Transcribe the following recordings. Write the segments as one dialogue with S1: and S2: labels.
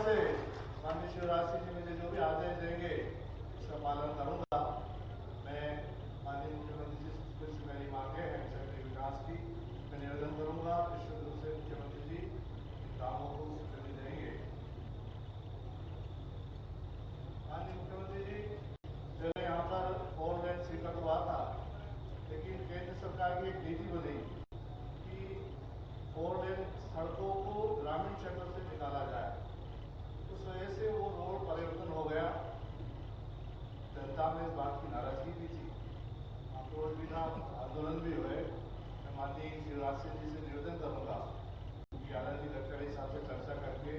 S1: से माननीय शिवराज सिंह जी मुझे जो भी आदेश देंगे उसका पालन करूंगा। मैं माननीय मुख्यमंत्री जी से मेरी मांगे हैं क्षेत्रीय विकास की, मैं निवेदन करूंगा निश्चित रूप से मुख्यमंत्री जी इन कामों को स्वीकृति देंगे। माननीय मुख्यमंत्री जी, जो यहाँ पर 4 लेन स्वीकृत हुआ था, लेकिन केंद्र सरकार की एक नीति बनी कि 4 लेन सड़कों को ग्रामीण क्षेत्र से निकाला जाए। उस वजह से वो रोड परिवर्तन हो गया। जनता में इस बात की नाराजगी भी थी, आक्रोश भी था, आंदोलन भी हुए। मैं माननीय शिवराज सिंह जी से निवेदन करूंगा कि आदरणीय गडकरी साहब से चर्चा करके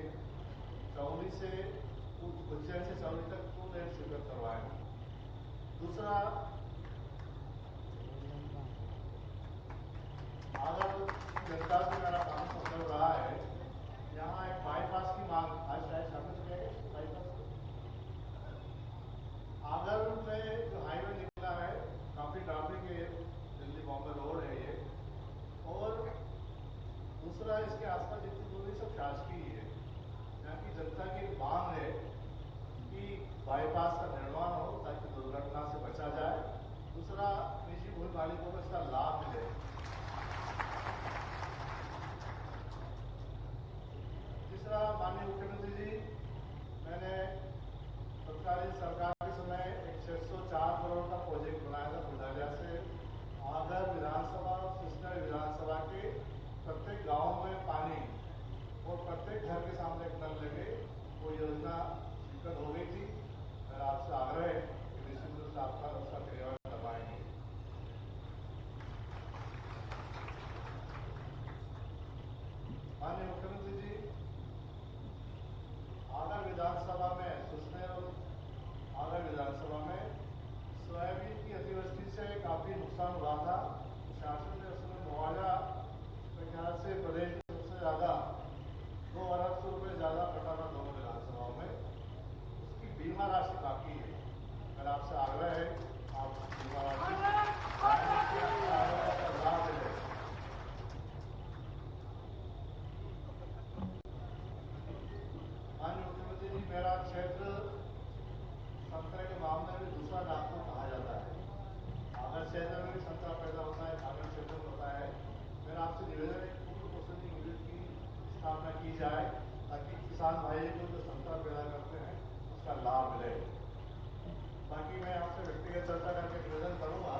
S1: चौरी से उज्जैन से चौरी तक 2 लेन स्वीकृत करवाएं। दूसरा, अगर जनता से मेरा काम संभव रहा है, यहाँ एक बाईपास की मांग आज शायद शामिल किया गया। बाईपास आगर में जो हाईवे निकला है, काफी ट्रैफिक है, दिल्ली बॉम्बे रोड है ये, और दूसरा इसके आसपास जितनी दूरी सब शासकीय है। यहाँ की जनता की मांग है कि बाईपास का निर्माण हो ताकि दुर्घटना से बचा जाए। दूसरा, निजी भूमि मालिकों को इसका लाभ मिले। तीसरा, माननीय मुख्यमंत्री जी, मैंने तत्कालीन सरकार के समय एक 604 करोड़ का प्रोजेक्ट बनाया था बुधालिया से आगर विधानसभा और कृष्णा विधानसभा के प्रत्येक गांव में पानी और प्रत्येक घर के सामने एक नल लगे। वो योजना स्वीकृत हो गई थी। मेरा आपसे आग्रह है कि निश्चित रूप से आपका उसका क्रियान्वयन करवाएंगे। माननीय मुख्यमंत्री जी, आगर विधानसभा में सुसने और आगर विधानसभा में सोयाबीन की अतिवृष्टि से काफी नुकसान हुआ था। शासन ने उसमें मुआवजा मेरे ख्याल से प्रदेश में सबसे ज्यादा 2 अरब रुपये ज्यादा कटा था दोनों विधानसभाओं में। उसकी बीमा राशि बाकी है। मेरा आपसे आग्रह है आप बीमा राशि लाभ मिले। माननीय मुख्यमंत्री जी, मेरा क्षेत्र संतरे के मामले में दूसरा नागपुर कहा जाता है। आगर क्षेत्र में भी संतरा पैदा होता है, आगर क्षेत्र में होता है। मेरा आपसे निवेदन है कि फूड प्रोसेसिंग यूनिट की स्थापना की जाए ताकि किसान भाई को जो संतरा पैदा करते हैं उसका लाभ मिले। बाकी मैं आपसे व्यक्तिगत चर्चा करके निवेदन करूंगा।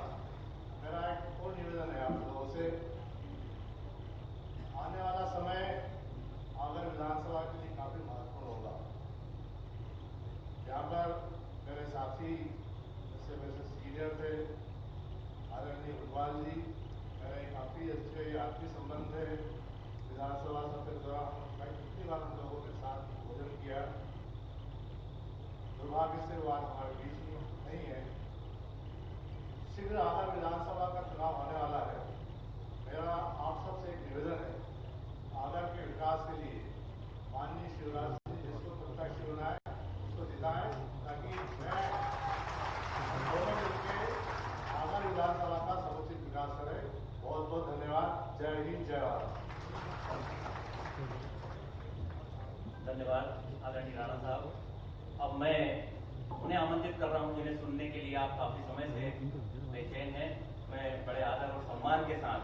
S1: मेरा एक और निवेदन है आप लोगों से, आने वाला समय आगर विधानसभा के लिए काफी महत्वपूर्ण होगा। यहाँ पर मेरे साथी जैसे मेरे सीनियर थे आदरणीय भगवान जी, मेरे काफी अच्छे आत्मीय संबंध है। विधानसभा सत्र के दौरान कितनी बार हम लोगों के साथ भोजन किया। दुर्भाग्य से वो आज हमारे बीच में नहीं है। शीघ्र आगर विधानसभा का चुनाव होने वाला है। मेरा आप सबसे एक निवेदन है, आगर के विकास के लिए माननीय शिवराज सिंह जिसको प्रत्याशी बनाए उसको जिताएं ताकि मैं दोनों मिलकर आगर विधानसभा का समुचित विकास करें। बहुत बहुत धन्यवाद। जय हिंद, जय भारत।
S2: धन्यवाद आदरणीय राणा साहब। अब मैं उन्हें आमंत्रित कर रहा हूं जिन्हें सुनने के लिए आप काफी समय से बेचैन हैं। मैं बड़े आदर और सम्मान के साथ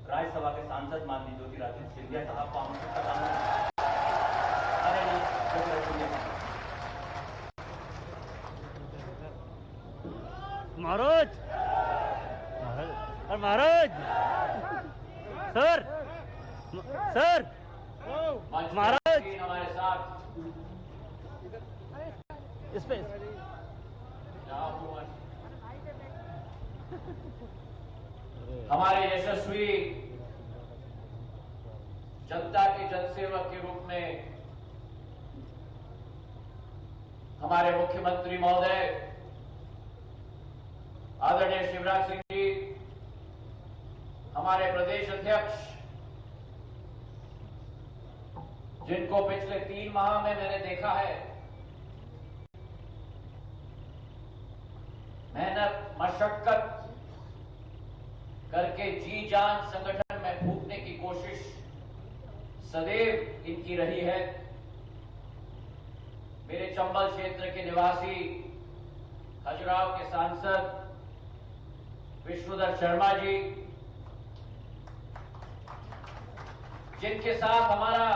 S2: राज्यसभा के सांसद माननीय ज्योतिरादित्य सिंधिया साहब को आमंत्रित कर रहा हूं।
S3: महाराज महाराज सर सर महाराज
S2: हमारे साथ
S3: इस पे
S2: हमारे यशस्वी जनता के जनसेवक के रूप में हमारे मुख्यमंत्री महोदय आदरणीय शिवराज सिंह जी, हमारे प्रदेश अध्यक्ष जिनको पिछले 3 माह में मैंने देखा है मेहनत मशक्कत करके जी जान संगठन में फूंकने की कोशिश सदैव इनकी रही है।
S4: मेरे चंबल क्षेत्र के निवासी खजुराहो के सांसद विष्णुदत्त शर्मा जी, जिनके साथ हमारा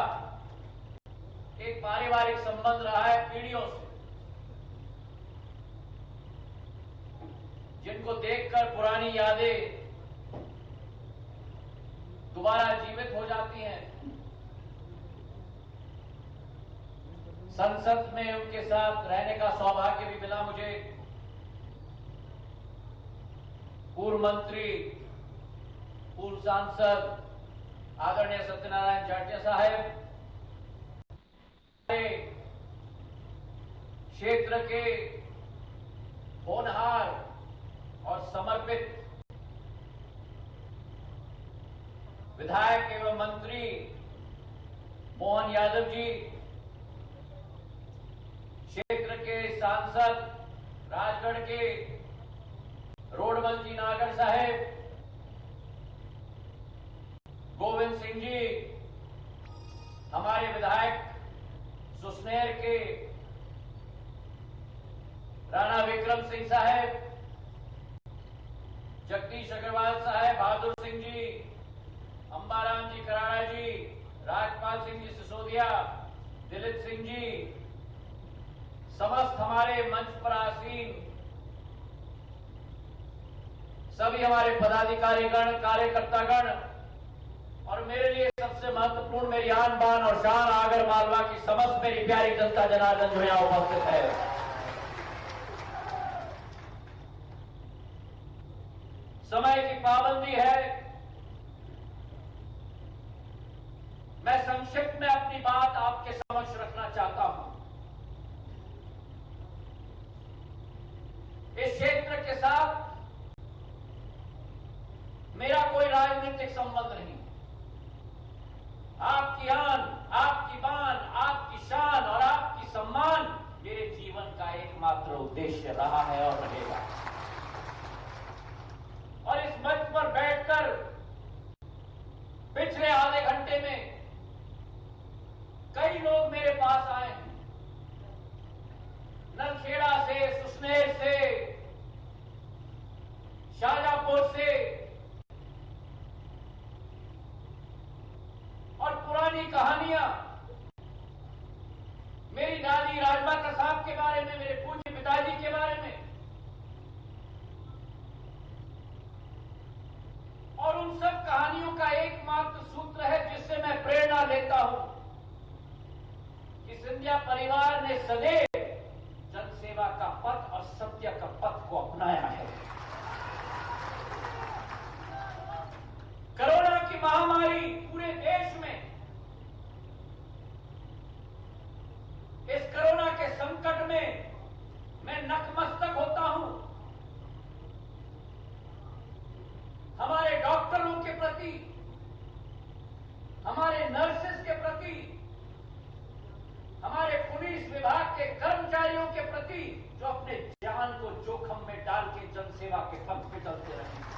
S4: एक पारिवारिक संबंध रहा है पीढ़ियों से, जिनको देखकर पुरानी यादें दोबारा जीवित हो जाती हैं। संसद में उनके साथ रहने का सौभाग्य भी मिला मुझे। पूर्व मंत्री, पूर्व सांसद आदरणीय सत्यनारायण जाटिया साहब, क्षेत्र के होनहार और समर्पित विधायक एवं मंत्री मोहन यादव जी, क्षेत्र के सांसद राजगढ़ के रोडमल जी नागर साहेब, गोविंद सिंह जी, हमारे विधायक सुसनेर के राणा विक्रम सिंह साहब, जगदीश अग्रवाल साहब, बहादुर सिंह जी, अंबाराम जी कराड़ा जी, राजपाल सिंह जी सिसोदिया, दिलीप सिंह जी, समस्त हमारे मंच पर आसीन सभी हमारे पदाधिकारीगण, कार्यकर्तागण और मेरे लिए सबसे महत्वपूर्ण मेरी आन बान और शान आगर मालवा की समस्त मेरी प्यारी जनता जनार्दन जो यहां उपस्थित है। समय की पाबंदी है, मैं संक्षिप्त में अपनी बात आपके समक्ष रखना चाहता हूं। इस क्षेत्र के साथ मेरा कोई राजनीतिक संबंध नहीं। आपकी आन, आपकी बान, आपकी शान और आपकी सम्मान मेरे जीवन का एकमात्र उद्देश्य रहा है और रहेगा। और इस मंच पर बैठकर पिछले आधे घंटे में कई लोग मेरे पास आए हैं, नलखेड़ा से, सुसनेर से, शाहजहांपुर से, और पुरानी कहानियां मेरी दादी राजमाता साहब के बारे में, मेरे पूज्य पिताजी के बारे में, और उन सब कहानियों का एकमात्र सूत्र है जिससे मैं प्रेरणा लेता हूं कि सिंधिया परिवार ने सदैव जनसेवा का पथ और सत्य का पथ को अपनाया है। कोरोना की महामारी पूरे देश में, इस कोरोना के संकट में मैं नतमस्तक होता हूं हमारे डॉक्टरों के प्रति, हमारे नर्सेस के प्रति, हमारे पुलिस विभाग के कर्मचारियों के प्रति जो अपने जान को जोखिम में डाल के जनसेवा के पथ पे चलते रहे।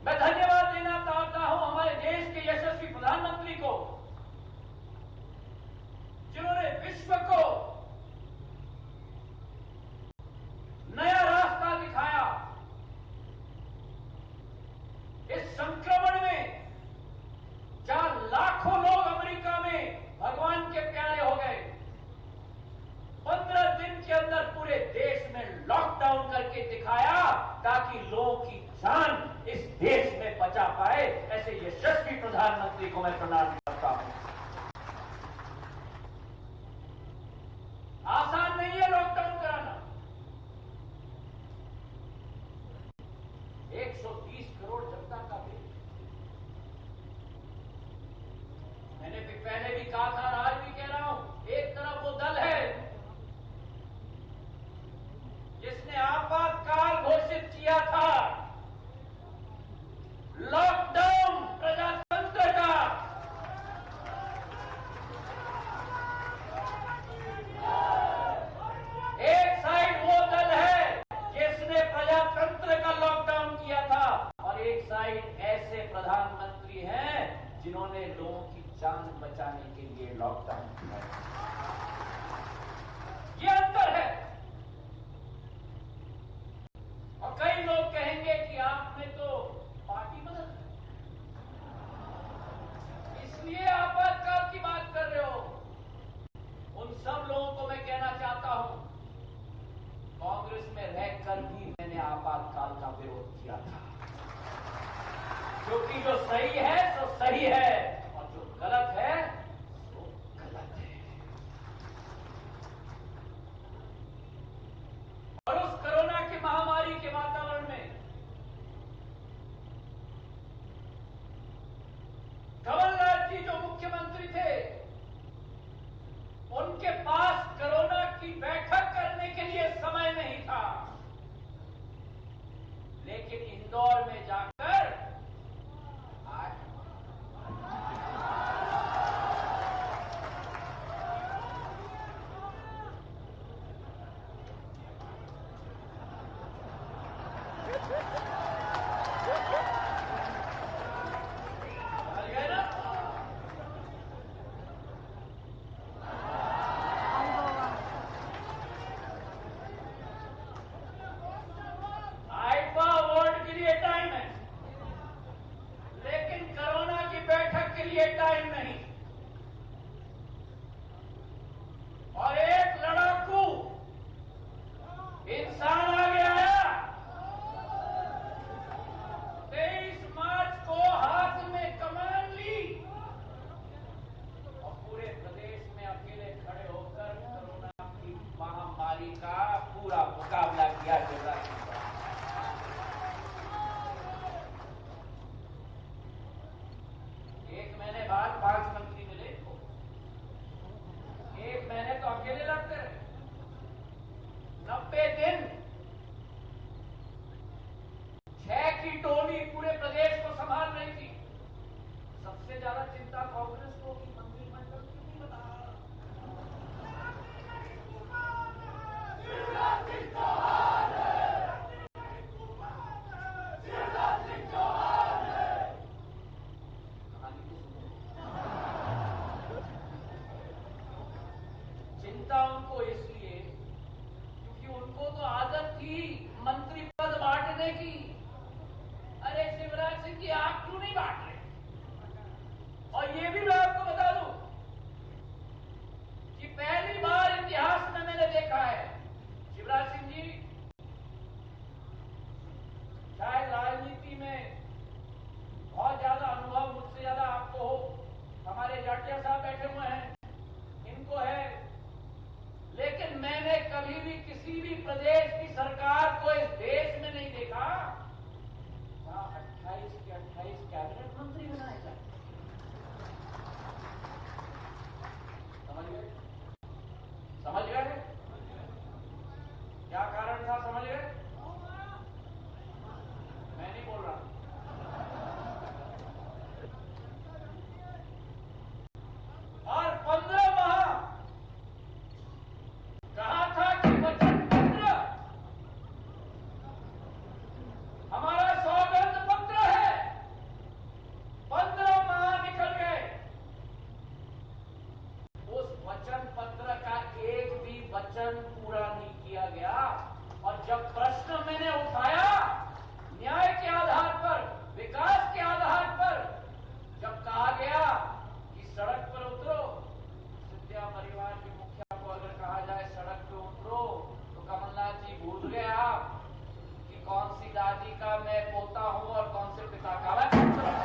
S4: मैं धन्यवाद देना चाहता हूं हमारे देश के यशस्वी प्रधानमंत्री को, जिन्होंने विश्व को नया रास्ता दिखाया। इस संक्रमण में जहां लाखों लोग अमेरिका में भगवान के प्यारे हो गए, 15 दिन के अंदर पूरे देश में लॉकडाउन करके दिखाया ताकि लोगों की जान इस देश में बचा पाए। ऐसे यशस्वी प्रधानमंत्री को मैं प्रणाम करता हूं। आसान नहीं है लॉकडाउन कराना। 130 करोड़ जनता का बिल, मैंने भी पहले भी कहा था, आज भी कह रहा हूं, एक तरफ वो दल है जिसने आपातकाल घोषित किया था, लॉकडाउन प्रजातंत्र का, एक साइड वो दल है जिसने प्रजातंत्र का लॉकडाउन किया था और एक साइड ऐसे प्रधानमंत्री हैं जिन्होंने लोगों की जान बचाने के लिए लॉकडाउन किया। ये अंतर है। और कई लोग कहेंगे कि आपने तो पार्टी बदल दी, इसलिए आपातकाल की बात कर रहे हो। उन सब लोगों को मैं कहना चाहता हूं, कांग्रेस में रहकर भी मैंने आपातकाल का विरोध किया था, क्योंकि जो सही है सो सही है और जो गलत है वो गलत है। और उस कोरोना की महामारी के वातावरण में कमलनाथ जी जो मुख्यमंत्री थे, उनके पास कोरोना की बैठक करने के लिए समय नहीं था, लेकिन इंदौर में जाकर टाइम नहीं। और एक लड़ाकू इंसान आगे आया। 23 मार्च को हाथ में कमान ली और पूरे प्रदेश में अकेले खड़े होकर कोरोना की महामारी का पूरा मुकाबला किया। शिवराज सिंह एक महीने बाद 5 मंत्री मिले, एक महीने तो अकेले लड़ते रहे। 90 दिन 6 की टोली पूरे प्रदेश को संभाल रही थी। सबसे ज्यादा चिंता कांग्रेस को कि मंत्रिमंडल क्यों नहीं बना। चिंता उनको इसलिए क्योंकि उनको तो आदत थी मंत्री पद बांटने की। अरे शिवराज सिंह जी, आप क्यों नहीं बांट रहे? और ये भी मैं आपको बता दूं कि पहली बार इतिहास में मैंने देखा है, शिवराज सिंह जी शायद राजनीति में बहुत ज्यादा अनुभव मुझसे ज्यादा आपको हो, हमारे जाटिया साहब बैठे हुए हैं, इनको है, लेकिन मैंने कभी भी किसी भी प्रदेश की सरकार को इस देश में नहीं देखा जहां 28 के 28 कैबिनेट मंत्री बनाए जाए। समझ गए? समझ गए क्या कारण था? समझ गए? मैं नहीं बोल रहा। और 15 माह कहा था कि वचन पत्र हमारा सौगंध पत्र है। 15 माह निकल गए, उस वचन पत्र का एक भी वचन पूरा नहीं किया गया। और जब प्रश्न मैंने उठाया न्याय के आधार पर, विकास के आधार पर, जब कहा गया कि सड़क पर उतरो, सिंधिया परिवार के मुखिया को अगर कहा जाए सड़क पे उतरो, तो कमलनाथ जी भूल गए आप कि कौन सी दादी का मैं पोता हूं और कौन से पिता का मैं पुत्र हूं।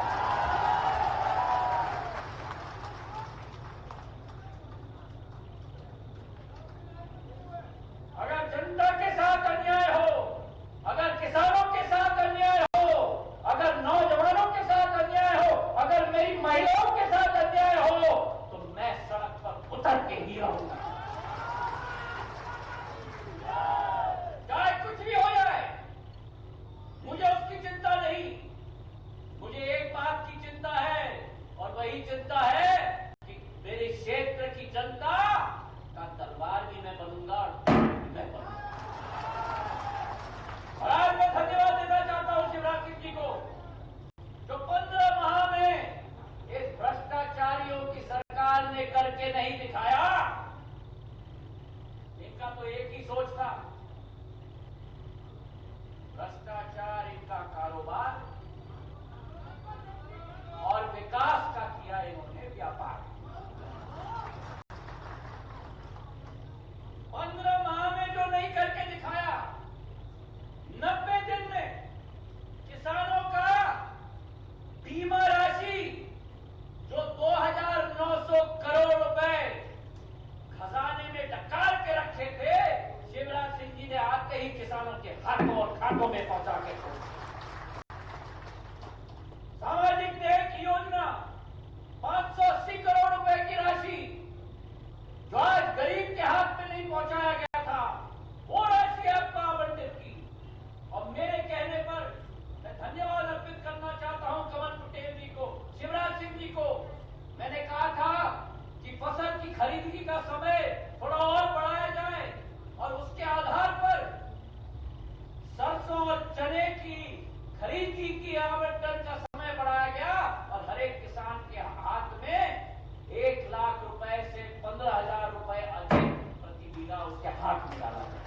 S4: अगर जनता के साथ अन्याय हो, अगर किसानों के साथ अन्याय हो, अगर नौजवानों के साथ अन्याय हो, अगर मेरी महिलाओं के साथ अन्याय हो, तो मैं सड़क पर उतर के ही रहूंगा। चाहे कुछ भी हो जाए, मुझे उसकी चिंता नहीं। मुझे एक बात की चिंता भ्रष्टाचार इनका कारोबार और विकास का किया इन्होंने व्यापार। 15 माह में जो नहीं करके दिखाया, 90 दिन में किसानों का बीमा राशि जो 2,900 करोड़ रुपए खजाने में डकार के रखे थे, शिवराज सिंह जी ने आते ही किसानों के हाथों और खातों में पहुंचा के छोड़ा। सामाजिक न्याय की योजना 580 करोड़ रुपए की राशि जो आज गरीब के हाथ में नहीं पहुंचाया गया था, वो राशि आपको आवंटित की। और मेरे कहने पर मैं धन्यवाद अर्पित करना चाहता हूं कमल पटेल जी को, शिवराज सिंह जी को। मैंने कहा था कि फसल की खरीदगी का समय थोड़ा और बढ़ाया जाए और उसके आधार पर सरसों और चने की खरीदगी की आवंटन का समय बढ़ाया गया और हर एक किसान के हाथ में 1 लाख रुपए से 15,000 रुपए अधिक प्रति बीघा उसके हाथ में डाला गया।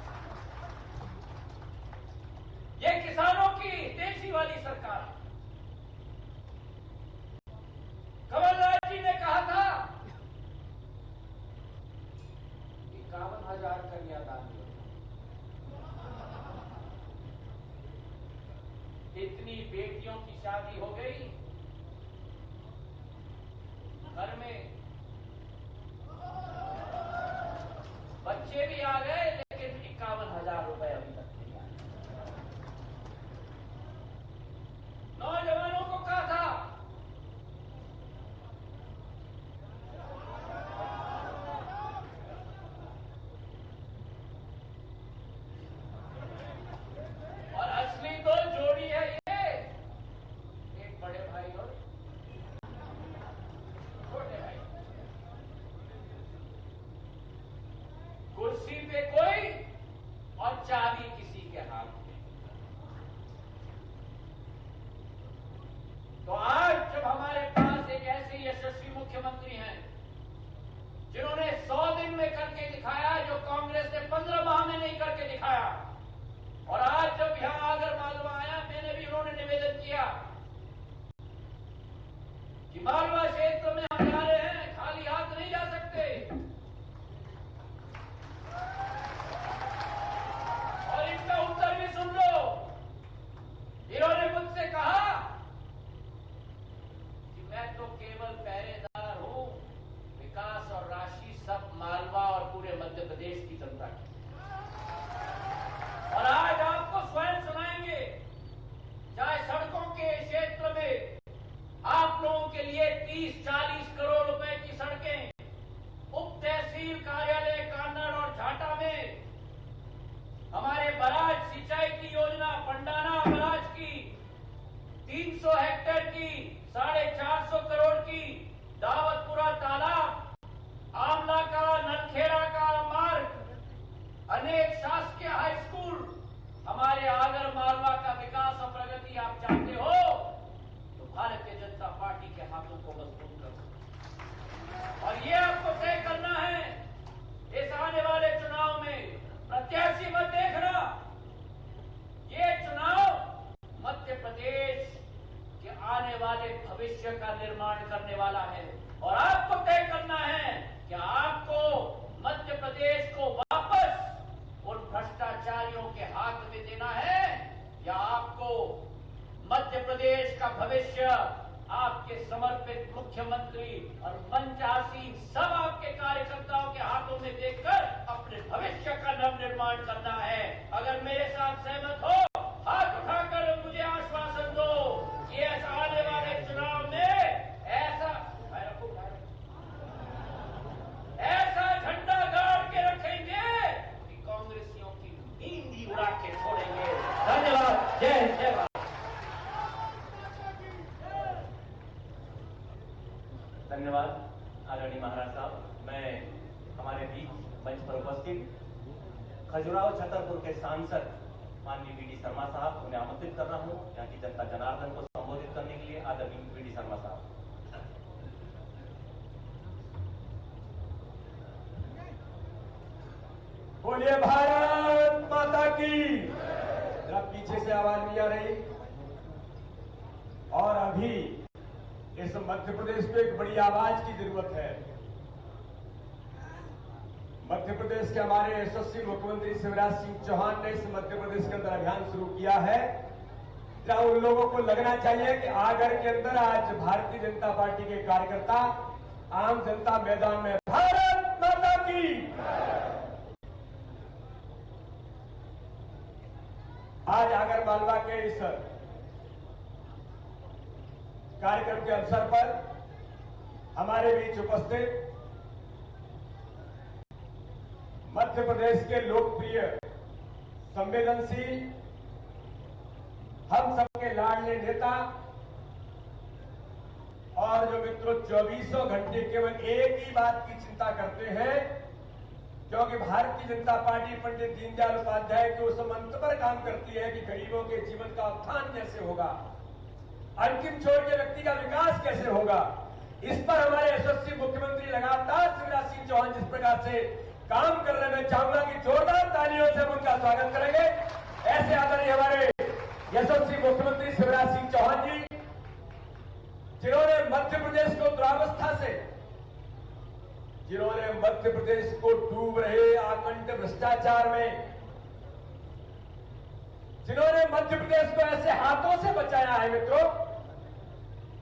S4: ये किसानों की देशी वाली सरकार। कमलनाथ जी ने कहा था 51,000 कन्यादान दिया। इतनी बेटियों की शादी हो गई, घर में बच्चे भी आ गए, लेकिन 51,000 रुपए अभी तक नहीं आए। नौजवानों को कहा था और असली तो जोड़ी है ये, एक बड़े भाई और छोटे भाई। कुर्सी पे कोई और चाबी किसी के हाथ में। तो आज जब हमारे पास एक ऐसे यशस्वी मुख्यमंत्री हैं जिन्होंने 100 दिन में करके दिखाया जो कांग्रेस ने 15 माह में नहीं करके दिखाया, और आज जब यहां आगर मालवा आया, मैंने भी उन्होंने निवेदन किया कि मालवा क्षेत्र में हम जा रहे हैं, खाली हाथ नहीं जा सकते। और इनका उत्तर भी सुन लो। इन्होंने मुझसे कहा कि मैं तो केवल पहरेदार हूं, विकास और राशि सब मालवा और पूरे मध्य प्रदेश की जनता की। और आज आपको स्वयं सुनाएंगे, चाहे सड़कों के क्षेत्र में आप लोगों के लिए 30-40 करोड़ रुपए की सड़कें, उप तहसील कार्यालय कान्नाड़ और झाटा में हमारे बराज सिंचाई की योजना, पंडाना बराज की 300 हेक्टेयर की 450 करोड़ की, दावतपुरा तालाब, आमला का नलखेड़ा का मार्ग, अनेक शासकीय हाई स्कूल, हमारे आगर मालवा का विकास और प्रगति आप चाहते हो तो भारतीय जनता पार्टी के हाथों को मजबूत करो। और ये आपको तय करना है इस आने वाले चुनाव में। प्रत्याशी मत देखना, ये चुनाव मध्य प्रदेश के आने वाले भविष्य का निर्माण करने वाला है। और आपको तय करना है कि आपको मध्य प्रदेश को वापस उन भ्रष्टाचारियों के हाथ में देना है, या आपको मध्य प्रदेश का भविष्य आपके समर्पित मुख्यमंत्री और मंचासीन सब आपके कार्यकर्ताओं के हाथों में देकर अपने भविष्य का नव निर्माण करना है। अगर मेरे साथ सहमत हो, हाथ उठाकर मुझे आश्वासन दो कि ऐसा आने वाले चुनाव में ऐसा झंडा गाड़ के रखेंगे कि कांग्रेसियों की नींद ही उड़ा के छोड़ेंगे। धन्यवाद। जय हिंद, जय भारत।
S2: धन्यवाद आदरणीय महाराज साहब। मैं हमारे बीच मंच पर उपस्थित खजुराहो छतरपुर के सांसद माननीय वीडी शर्मा साहब, उन्हें आमंत्रित कर रहा हूं यहाँ की जनता जनार्दन को संबोधित करने के लिए। आदरणीय वीडी शर्मा साहब।
S5: बोलिए भारत माता की। जरा पीछे से से आवाज नहीं आ रही। और अभी इस मध्य प्रदेश को एक बड़ी आवाज की जरूरत है। मध्य प्रदेश के हमारे यशस्वी मुख्यमंत्री शिवराज सिंह चौहान ने इस मध्य प्रदेश के अंदर अभियान शुरू किया है, जहां उन लोगों को लगना चाहिए कि आगर के अंदर आज भारतीय जनता पार्टी के कार्यकर्ता, आम जनता मैदान में भारत माता की। आज आगर मालवा के इस कार्यक्रम के अवसर पर हमारे बीच उपस्थित मध्य प्रदेश के लोकप्रिय, संवेदनशील, हम सबके लाडले नेता और जो मित्रों 24 घंटे केवल एक ही बात की चिंता करते हैं, क्योंकि भारतीय जनता पार्टी पंडित दीनदयाल उपाध्याय के उस मंत्र पर काम करती है कि गरीबों के जीवन का उत्थान कैसे होगा, अंतिम छोर के व्यक्ति का विकास कैसे होगा। इस पर हमारे यशस्वी मुख्यमंत्री लगातार शिवराज सिंह चौहान जिस प्रकार से काम कर रहे हैं, मैं चाहूंगा कि जोरदार तालियों से हम उनका स्वागत करेंगे। ऐसे आदरणीय हमारे यशस्वी मुख्यमंत्री शिवराज सिंह चौहान जी, जिन्होंने मध्य प्रदेश को दुरावस्था से, जिन्होंने मध्य प्रदेश को डूब रहे आकंठ भ्रष्टाचार में, जिन्होंने मध्य प्रदेश को ऐसे हाथों से बचाया है मित्रों,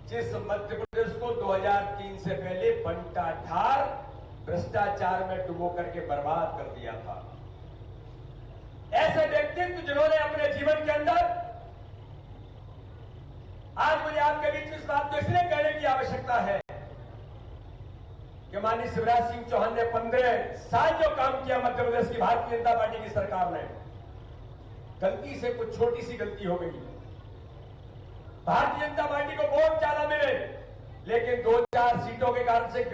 S5: जिस मध्य प्रदेश को 2003 से पहले बंटाढार भ्रष्टाचार में डुबो करके बर्बाद कर दिया था। ऐसे व्यक्तित्व जिन्होंने अपने जीवन के अंदर, आज मुझे आपके बीच में इस बात को इसलिए कहने की आवश्यकता है कि माननीय शिवराज सिंह चौहान ने 15 साल जो काम किया मध्य प्रदेश की भारतीय जनता पार्टी की सरकार ने, गलती से कुछ छोटी सी गलती हो गई। भारतीय जनता पार्टी को वोट ज्यादा मिले, लेकिन 2-4 सीटों के कारण से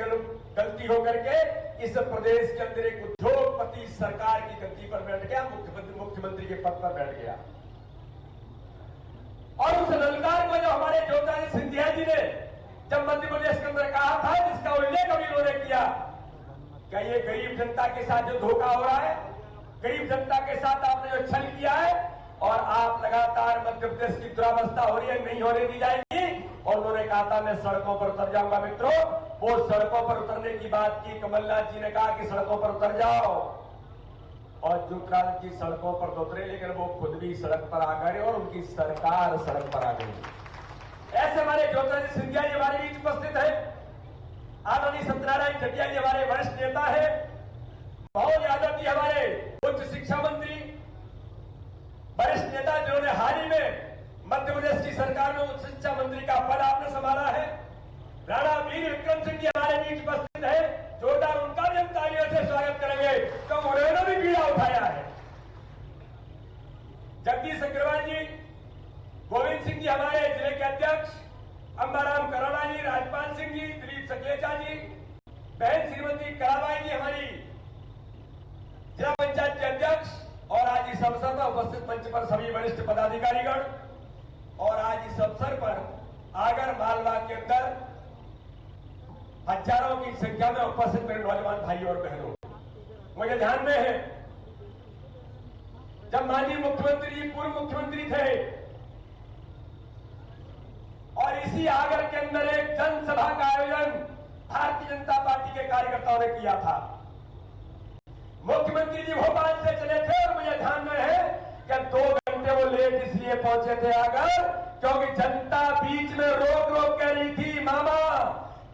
S5: गलती होकर के इस प्रदेश के अंदर एक उद्योगपति सरकार की गद्दी पर बैठ गया, मुख्यमंत्री के पद पर बैठ गया। और उस ललकार को जो हमारे ज्योतिरादित्य सिंधिया जी ने जब मध्य प्रदेश के अंदर कहा था, जिसका उल्लेख अभी उन्होंने किया, क्या ये गरीब जनता के साथ जो धोखा हो रहा है, गरीब जनता के साथ आपने जो छल किया है, और आप लगातार मध्य प्रदेश की दुरावस्था हो रही है, नहीं होने दी जाएगी। और उन्होंने कहा था मैं सड़कों पर उतर जाऊंगा। मित्रों, वो सड़कों पर उतरने की बात की, कमलनाथ जी ने कहा कि सड़कों पर उतर जाओ, और ज्योतिरादित्य जी सड़कों पर तो उतरे, लेकिन वो खुद भी सड़क पर आ गए और उनकी सरकार सड़क पर आ गई। ऐसे हमारे ज्योतिरादित्य सिंधिया जी हमारे बीच उपस्थित है। आदरणीय सत्यनारायण जटिया जी हमारे वरिष्ठ नेता है। मोहन यादव जी हमारे उच्च शिक्षा मंत्री, वरिष्ठ नेता, जिन्होंने हाल ही में मध्य प्रदेश की सरकार में उच्च शिक्षा मंत्री का पद आपने संभाला है। राणा वीर विक्रम सिंह जी हमारे बीच उपस्थित है। जोरदार उनका भी हम तालियों से स्वागत करेंगे, तो उन्होंने भी बीड़ा उठाया है। जगदीश अग्रवाल जी, गोविंद सिंह जी हमारे जिले के अध्यक्ष, अंबाराम करोड़ा जी, राजपाल सिंह जी, दिलीप सकेचा जी, बहन श्रीमती कलाबाई जी हमारी जिला पंचायत के अध्यक्ष, और आज इस अवसर पर उपस्थित मंच पर सभी वरिष्ठ पदाधिकारीगण, और आज इस अवसर पर आगर मालवा के अंदर हजारों की संख्या में उपस्थित मेरे नौजवान भाई और बहनों, मुझे ध्यान में है जब माननीय मुख्यमंत्री जी पूर्व मुख्यमंत्री थे और इसी आगर के अंदर एक जनसभा का आयोजन भारतीय जनता पार्टी के कार्यकर्ताओं ने किया था। मुख्यमंत्री जी भोपाल से चले थे और मुझे ध्यान में है कि 2 घंटे वो लेट इसलिए पहुंचे थे आगर, क्योंकि जनता बीच में रोक रोक कह रही थी मामा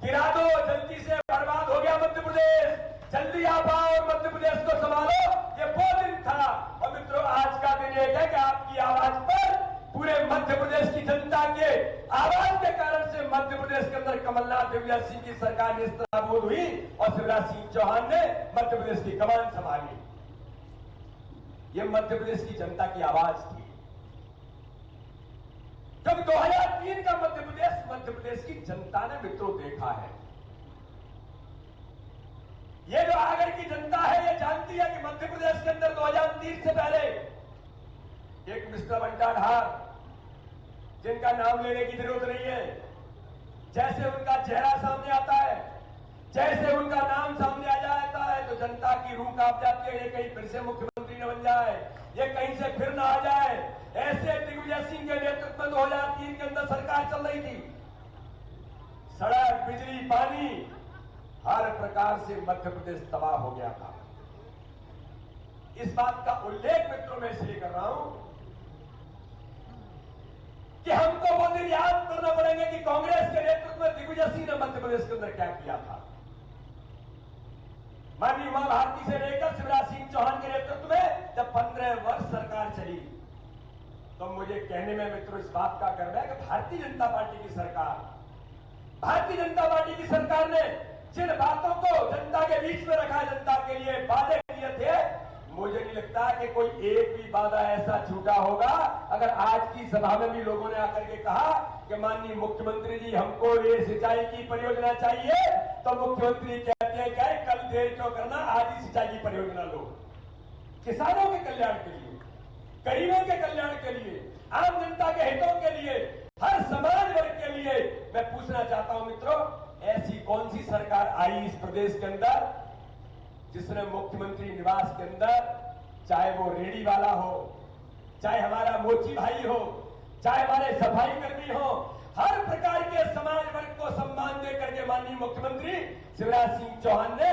S5: गिरा दो, जल्दी से बर्बाद हो गया मध्य प्रदेश, जल्दी आप आओ और मध्य प्रदेश को संभालो। ये वो दिन था। और मित्रों, आज का दिन एक है कि आपकी आवाज पर पूरे मध्य प्रदेश की जनता के आवाज के कारण से मध्य प्रदेश के अंदर कमलनाथ दिग्विजय सिंह की सरकार नेस्तनाबूद हुई और शिवराज सिंह चौहान ने मध्य प्रदेश की कमान संभाली। ये मध्य प्रदेश की जनता की आवाज थी। जब 2003 का मध्य प्रदेश की जनता ने मित्रों देखा है। ये जो आगर की जनता है, ये जानती है कि मध्य प्रदेश के अंदर 2003 से पहले एक मिस्टर बंटाढार, जिनका नाम लेने की जरूरत नहीं है, जैसे उनका चेहरा सामने आता है, जैसे उनका नाम सामने आ जाता है, तो जनता की रूह कांप जाती है। ये कहीं फिर से मुख्यमंत्री मुख्यमंत्री न बन जाए, ये कहीं से फिर ना आ जाए। ऐसे दिग्विजय सिंह के नेतृत्व में 2003 के अंदर सरकार चल रही थी। सड़क, बिजली, पानी, हर प्रकार से मध्य प्रदेश तबाह हो गया था। इस बात का उल्लेख मित्रों में इसलिए कर रहा हूं कि हमको वो दिन याद करना पड़ेगा कि कांग्रेस के नेतृत्व में दिग्विजय सिंह ने मध्य प्रदेश के अंदर क्या किया था। माननीय उमा भारती से लेकर शिवराज सिंह चौहान के नेतृत्व में जब 15 वर्ष सरकार चली, तो मुझे कहने में मित्रों इस बात का गर्व है कि भारतीय जनता पार्टी की सरकार ने जिन बातों को जनता के बीच में रखा, जनता के लिए वादे किए थे, मुझे नहीं लगता कि कोई एक भी वादा ऐसा छूटा होगा। अगर आज की सभा में भी लोगों ने आकर के कहा कि माननीय मुख्यमंत्री जी हमको ये सिंचाई की परियोजना चाहिए, तो मुख्यमंत्री कहते हैं क्या कल देर क्यों करना, आज ही सिंचाई की परियोजना लो। किसानों के कल्याण के लिए, गरीबों के कल्याण के लिए, आम जनता के हितों के लिए, हर समाज वर्ग के लिए मैं पूछना चाहता हूं मित्रों, ऐसी कौन सी सरकार आई इस प्रदेश के अंदर जिसने मुख्यमंत्री निवास के अंदर, चाहे वो रेडी वाला हो, चाहे हमारा मोची भाई हो, चाहे हमारे सफाई कर्मी हो, हर प्रकार के समाज वर्ग को सम्मान दे करके माननीय मुख्यमंत्री शिवराज सिंह चौहान ने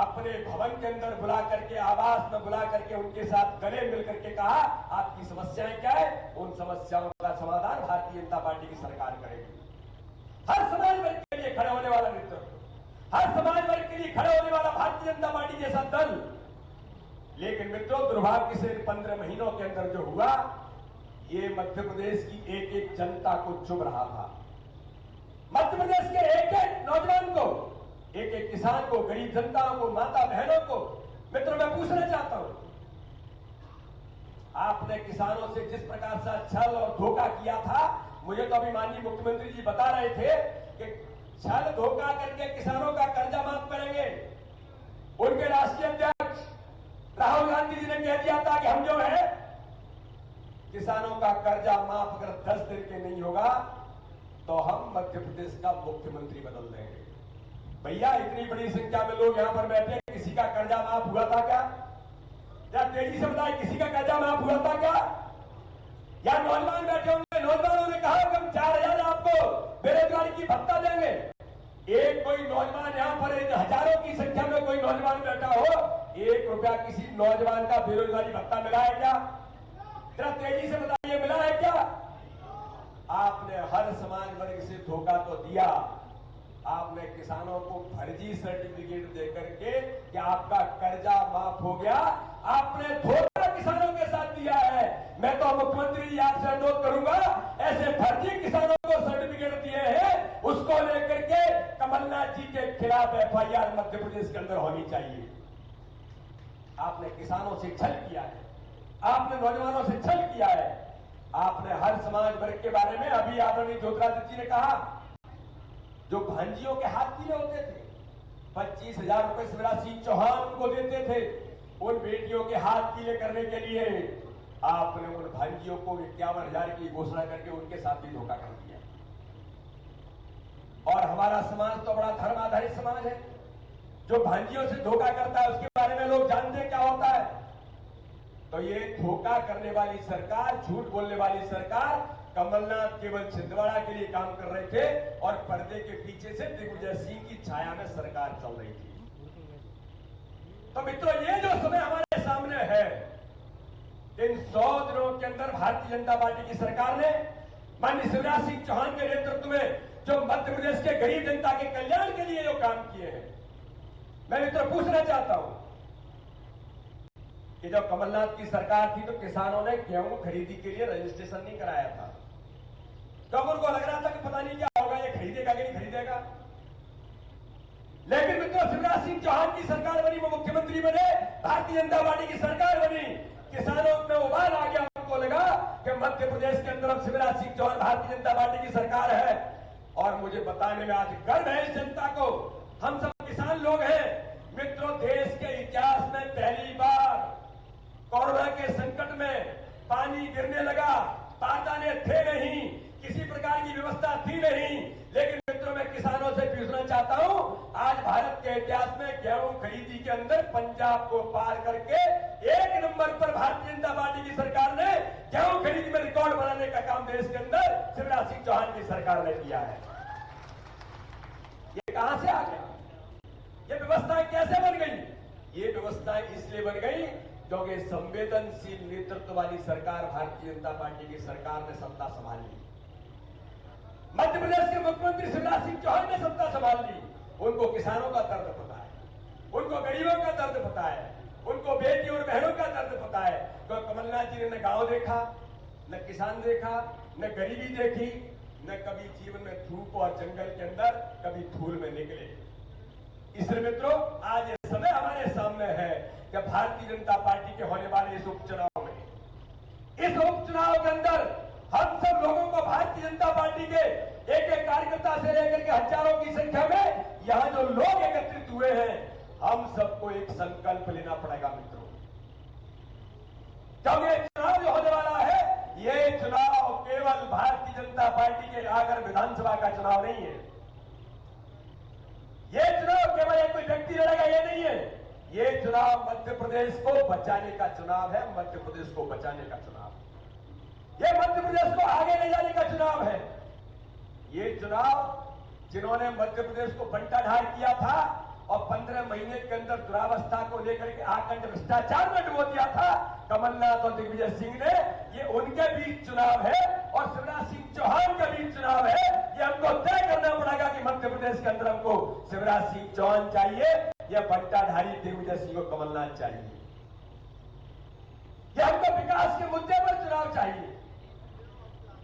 S5: अपने भवन के अंदर बुला करके, आवास में बुला करके उनके साथ गले मिल करके कहा आपकी समस्याएं क्या है, उन समस्याओं का समाधान भारतीय जनता पार्टी की सरकार करेगी। हर समाज वर्ग के लिए खड़े होने वाला नेतृत्व, हर समाज वर्ग के लिए खड़े होने वाला भारतीय जनता पार्टी जैसा दल। लेकिन मित्रों दुर्भाग्य से 15 महीनों के अंदर जो हुआ, ये मध्य प्रदेश की एक एक जनता को चुभ रहा था। मध्य प्रदेश के एक एक नौजवान को, एक एक किसान को, गरीब जनताओं को, माता बहनों को मित्रों मैं पूछना चाहता हूं, आपने किसानों से जिस प्रकार से छल और धोखा किया था, मुझे तो अभी माननीय मुख्यमंत्री जी बता रहे थे कि छल धोखा करके किसानों का कर्जा माफ करेंगे। उनके राष्ट्रीय अध्यक्ष राहुल गांधी जी ने कह दिया था कि हम जो है किसानों का कर्जा माफ अगर 10 दिन के नहीं होगा तो हम मध्य प्रदेश का मुख्यमंत्री बदल देंगे। भैया इतनी बड़ी संख्या में लोग यहां पर बैठे, किसी का कर्जा माफ हुआ था क्या? या तेजी से बताइए किसी का कर्जा माफ हुआ था क्या? या नौजवान बैठे होंगे, नौजवानों ने कहा कि हम 4000 आपको बेरोजगारी की भत्ता देंगे। एक कोई नौजवान यहां पर हजारों की संख्या में कोई नौजवान बैठा हो, 1 रुपया किसी नौजवान का बेरोजगारी भत्ता मिला है क्या? जरा तेजी से बताइए मिला है क्या? आपने हर समाज वर्ग से धोखा तो दिया, आपने किसानों को फर्जी सर्टिफिकेट देकर के कि आपका कर्जा माफ हो गया, आपने धोखा किसानों के साथ दिया है। मैं तो मुख्यमंत्री जी आपसे अनुरोध करूंगा, ऐसे फर्जी किसानों को सर्टिफिकेट दिए हैं उसको लेकर के कमलनाथ जी के खिलाफ FIR मध्य प्रदेश के अंदर होनी चाहिए। आपने किसानों से छल किया है, आपने नौजवानों से छल किया है, आपने हर समाज वर्ग के बारे में, अभी आदरणीय ज्योतिरादित्य जी ने कहा, जो भांजियों के हाथ पीले होते थे, 25,000 रुपए शिवराज सिंह चौहान उनको देते थे, उन बेटियों के हाथ पीले करने के लिए आपने उन भांजियों को 51,000 की घोषणा करके उनके साथ भी धोखा कर दिया। और हमारा समाज तो बड़ा धर्म आधारित समाज है, जो भांजियों से धोखा करता है उसके बारे में लोग जानते हैं क्या होता है। तो ये धोखा करने वाली सरकार, झूठ बोलने वाली सरकार, कमलनाथ केवल छिंदवाड़ा के लिए काम कर रहे थे और पर्दे के पीछे से दिग्विजय सिंह की छाया में सरकार चल रही थी। तो मित्रों ये जो समय हमारे सामने है, इन 100 दिनों के अंदर भारतीय जनता पार्टी की सरकार ने माननीय शिवराज सिंह चौहान के नेतृत्व में जो मध्य प्रदेश के गरीब जनता के कल्याण के लिए जो काम किए हैं, मैं मित्रों पूछना चाहता हूं कि जब कमलनाथ की सरकार थी तो किसानों ने गेहूं खरीदी के लिए रजिस्ट्रेशन नहीं कराया था, तो उनको लग रहा था कि पता नहीं क्या होगा, ये खरीदेगा कि नहीं खरीदेगा। लेकिन मित्रों शिवराज सिंह चौहान की सरकार बनी, वो मुख्यमंत्री बने, भारतीय जनता पार्टी की सरकार बनी, किसानों में उबाल आ गया, उनको लगा कि मध्य प्रदेश के अंदर अब शिवराज सिंह चौहान भारतीय जनता पार्टी की सरकार है। और मुझे बताने में आज गर्व है इस जनता को, हम सब किसान लोग हैं मित्रों, देश के इतिहास में पहली बार कोरोना के संकट में पानी गिरने लगा, बारदाने थे नहीं, किसी प्रकार की व्यवस्था थी नहीं, लेकिन मित्रों मैं किसानों से पूछना चाहता हूं, आज भारत के इतिहास में गेहूं खरीदी के अंदर पंजाब को पार करके 1 नंबर पर भारतीय जनता पार्टी की सरकार ने गेहूं खरीद में रिकॉर्ड बनाने का काम देश के अंदर शिवराज सिंह चौहान की सरकार ने किया है। ये कहां से आ गया? ये व्यवस्थाएं कैसे बन गई? ये व्यवस्थाएं इसलिए बन गई क्योंकि संवेदनशील नेतृत्व वाली सरकार भारतीय जनता पार्टी की सरकार ने सत्ता संभाल ली। मध्य प्रदेश के मुख्यमंत्री शिवराज सिंह चौहान ने सत्ता संभाल ली। उनको किसानों का दर्द पता है, उनको गरीबों का दर्द पता है, उनको बेटी और बहनों का दर्द पता है। तो कमलनाथ जी ने न गांव देखा, न किसान देखा, न गरीबी देखी, न कभी जीवन में धूप और जंगल के अंदर कभी धूल में निकले। इसलिए मित्रों, आज ये समय हमारे सामने है कि भारतीय जनता पार्टी के होने वाले इस उपचुनाव में, इस उपचुनाव के अंदर हम सब लोगों को भारतीय जनता पार्टी के एक एक कार्यकर्ता से लेकर के हजारों की संख्या में यहां जो लोग एकत्रित हुए हैं, हम सबको एक संकल्प लेना पड़ेगा मित्रों। क्योंकि चुनाव जो होने वाला है, ये चुनाव केवल भारतीय जनता पार्टी के आगर विधानसभा का चुनाव नहीं है। ये चुनाव केवल एक कोई व्यक्ति लड़ेगा, ये नहीं है। ये चुनाव मध्य प्रदेश को बचाने का चुनाव है, मध्य प्रदेश को बचाने का चुनाव। ये मध्य प्रदेश को आगे ले जाने का चुनाव है। ये चुनाव जिन्होंने मध्य प्रदेश को बंटा ढाल किया था और 15 महीने के अंदर दुरावस्था को लेकर के आखंड भ्रष्टाचार में डुबो दिया था कमलनाथ और दिग्विजय सिंह ने, ये उनके बीच चुनाव है और शिवराज सिंह चौहान के बीच चुनाव है। ये हमको तय करना पड़ेगा कि मध्य प्रदेश के अंदर हमको शिवराज सिंह चौहान चाहिए या बंटाधारी दिग्विजय सिंह को कमलनाथ चाहिए। ये हमको विकास के मुद्दे पर चुनाव चाहिए।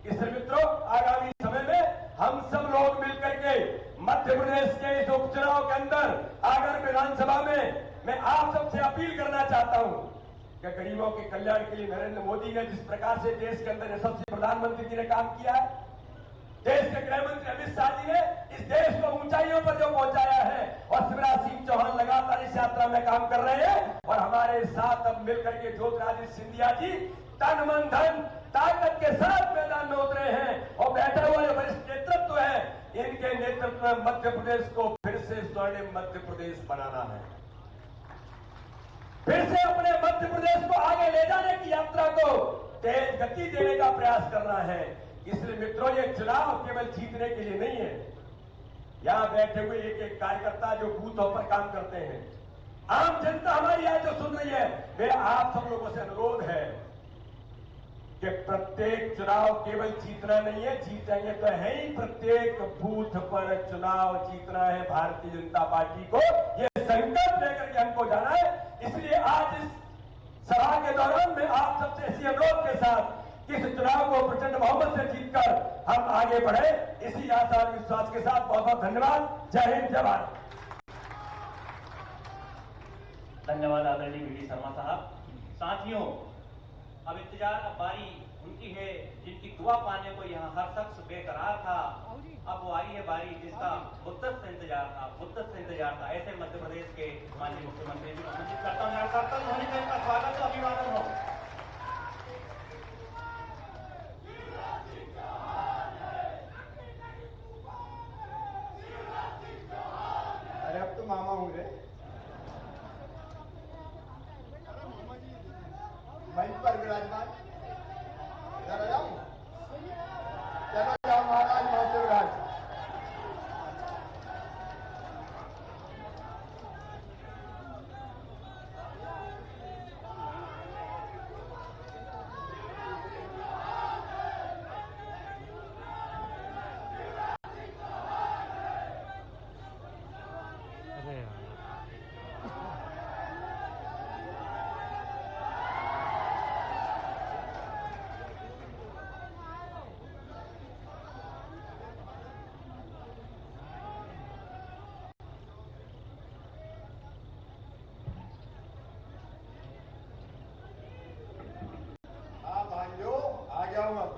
S5: इसलिए मित्रों, आगामी समय में हम सब लोग मिलकर के मध्य प्रदेश के इस उपचुनाव के अंदर आगर विधानसभा में मैं आप सबसे अपील करना चाहता हूं कि गरीबों के कल्याण के लिए नरेंद्र मोदी ने जिस प्रकार से देश के अंदर यशस्वी प्रधानमंत्री जी ने काम किया है, देश के गृह मंत्री अमित शाह जी ने इस देश को ऊंचाइयों पर जो पहुंचाया है, और शिवराज सिंह चौहान लगातार इस यात्रा में काम कर रहे हैं। और हमारे साथ अब मिलकर के ज्योतिरादित्य सिंधिया जी तन मन धन ताकत के साथ मैदान में उतरे हैं और बैठे हुए जो वरिष्ठ नेतृत्व है, इनके नेतृत्व में मध्य प्रदेश को फिर से स्वर्णिम मध्य प्रदेश बनाना है। फिर से अपने मध्य प्रदेश को आगे ले जाने की यात्रा को तेज गति देने का प्रयास करना है। इसलिए मित्रों, ये चुनाव केवल जीतने के लिए नहीं है। यहां बैठे हुए एक एक कार्यकर्ता जो बूथों पर काम करते हैं, आम जनता हमारी आज जो सुन रही है, मेरा आप सब लोगों से अनुरोध है कि प्रत्येक चुनाव केवल जीतना नहीं है, जीतेंगे तो है ही, प्रत्येक बूथ पर चुनाव जीतना है भारतीय जनता पार्टी को। यह संकल्प लेकर के हमको जाना है। इसलिए आज इस सभा के दौरान मैं आप सबसे इसी अनुरोध के साथ कि इस चुनाव को प्रचंड बहुमत से जीतकर हम आगे बढ़े, इसी आशा और विश्वास के साथ बहुत बहुत धन्यवाद। जय हिंद, जय भारत।
S2: धन्यवाद आदरणीय वीडी शर्मा साहब। साथियों, अब इंतजार अब बारी उनकी है जिनकी दुआ पाने को यहाँ हर शख्स बेकरार था। अब वो आई है बारी जिसका मुद्दत से इंतजार था। ऐसे मध्य प्रदेश के माननीय मुख्यमंत्री जी को आमंत्रित करता हूं होने का इनका स्वागत और अभिवादन हो।
S1: अरे अब तो मामा होंगे, मंच पर विराजमान, इधर आ जाओ, चलो जाओ महाराज, महाशय विराज।
S3: अरे यार,
S1: हाँ भाइयों, आ गया हूं अब।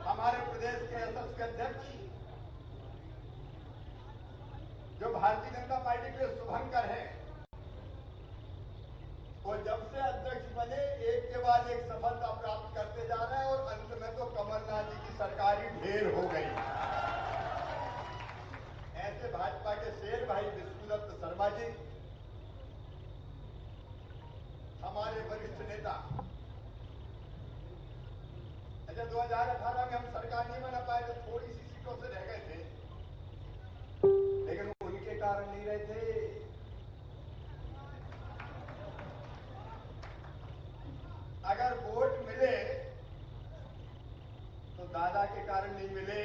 S1: हमारे प्रदेश के यशस्वी अध्यक्ष जो भारतीय जनता पार्टी के शुभंकर हैं, वो जब से
S6: बाद एक सफलता प्राप्त करते जा रहे हैं और अंत में तो कमलनाथ जी की सरकार ही ढेर हो गई। ऐसे भाजपा के शेर भाई विष्णुदत्त शर्मा जी, हमारे वरिष्ठ नेता, अच्छा 2018 में हम सरकार नहीं बना पाए थे, थोड़ी सी सीटों से रह गए थे, लेकिन उनके कारण नहीं रहे थे। अगर वोट मिले तो दादा के कारण नहीं मिले,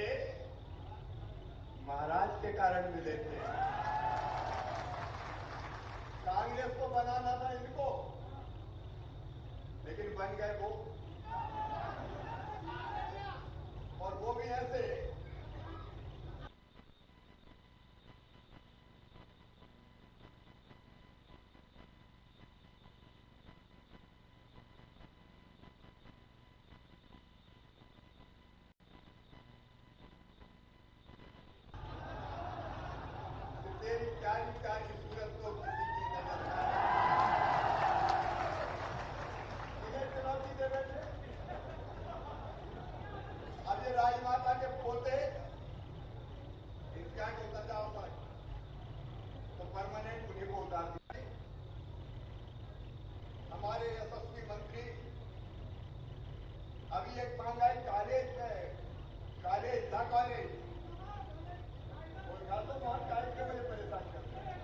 S6: महाराज के कारण मिले थे। कांग्रेस को बनाना था इनको, लेकिन बन गए वो, और वो भी ऐसे। तेरी प्यारी प्यारी सूरत को किसी की नजर ना इन्हें चुनौती दे बैठे। अब ये राजमाता के पोते इनका के उतर जाओ सर, तो परमानेंट उन्हीं को उतार दीजिए। हमारे यशस्वी मंत्री अभी एक महंगाई कॉलेज में, कॉलेज ना कॉलेज, तो मोहन कायद के मुझे परेशान करते हैं।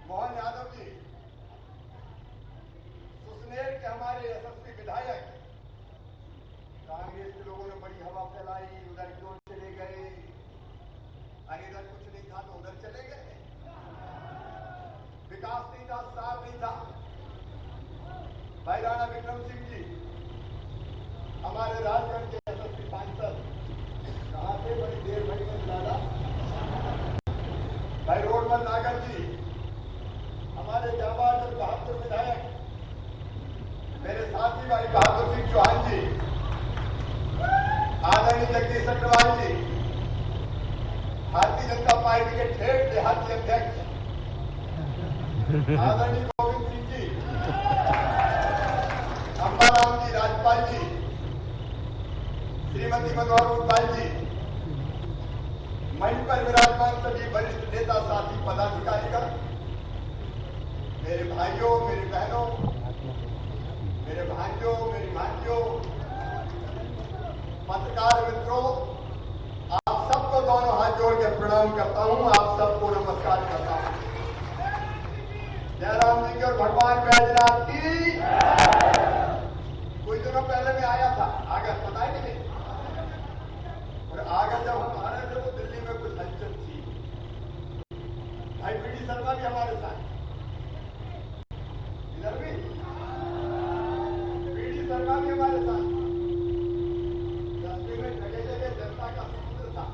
S6: मोहन यादव जी सुसनेर के हमारे यशस्वी विधायक, कांग्रेस के लोगों ने बड़ी हवा फैलाई, उधर क्यों चले गए, अरे इधर कुछ नहीं था तो उधर चले गए, विकास नहीं था, साफ नहीं था। भाई राणा विक्रम सिंह जी, हमारे राजगढ़ के यशस्वी सांसद, कहां थे, बड़ी देर भरी में दादा। भाई रोडमल नागर जी, हमारे जाबाज और बहादुर विधायक, मेरे साथी भाई बहादुर सिंह चौहान जी, आदरणीय जगदीश अग्रवाल जी, भारतीय जनता पार्टी के ठेठ देहाती अध्यक्ष आदरणीय गोविंद सिंह जी, अंबाराम जी, राजपाल जी, श्रीमती मनोहर उपाल जी, मंच पर विराजमान सभी वरिष्ठ नेता, साथी, पदाधिकारीगण, मेरे भाइयों, मेरी बहनों, मेरे भाइयों, मेरी भांजियों, पत्रकार मित्रों, आप सबको दोनों हाथ जोड़ के प्रणाम करता हूं, आप सबको नमस्कार करता हूं। जयराम जी की और भगवान बैजनाथ की। कुछ दिनों पहले मैं आया था आगर, पता है कि नहीं, और आगर जब हम आ रहे थे तो दिल्ली में कुछ हलचल थी। भाई पीडी शर्मा भी हमारे साथ, इधर भी पीडी शर्मा भी हमारे साथ। रास्ते में जगह जगह जनता का समुद्र था,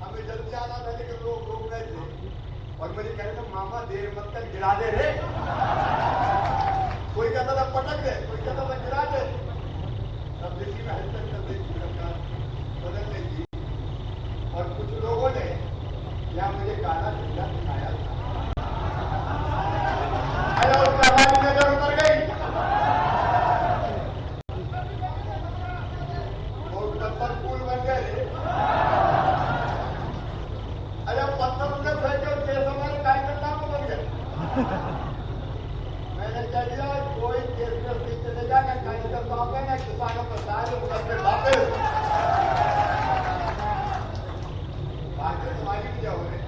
S6: हमें जल्दी आना था लेकिन लोग रोक रहे थे और मुझे कह रहे थे मामा देर मत कर, गिरा दे रे। कोई कहता था पटक दे, कोई कहता था गिरा दे। तब दिल्ली में हलचल चल रही थी, सरकार बदल रही थी, और कुछ लोगों ने यहाँ मुझे काला झंडा दिखाया था। अरे उससे हमारी नजर उतर गई, वो पत्थर पुल बन गए। अरे पत्थर उनके फेंके और केस हमारे कार्यकर्ता को बन गए। मैंने कह दिया कोई केस में नहीं चलेगा, ना कार्यकर्ताओं का, ना किसानों का, सारे मुकदमे वापस। बाकी तुम्हारी भी क्या हो रही,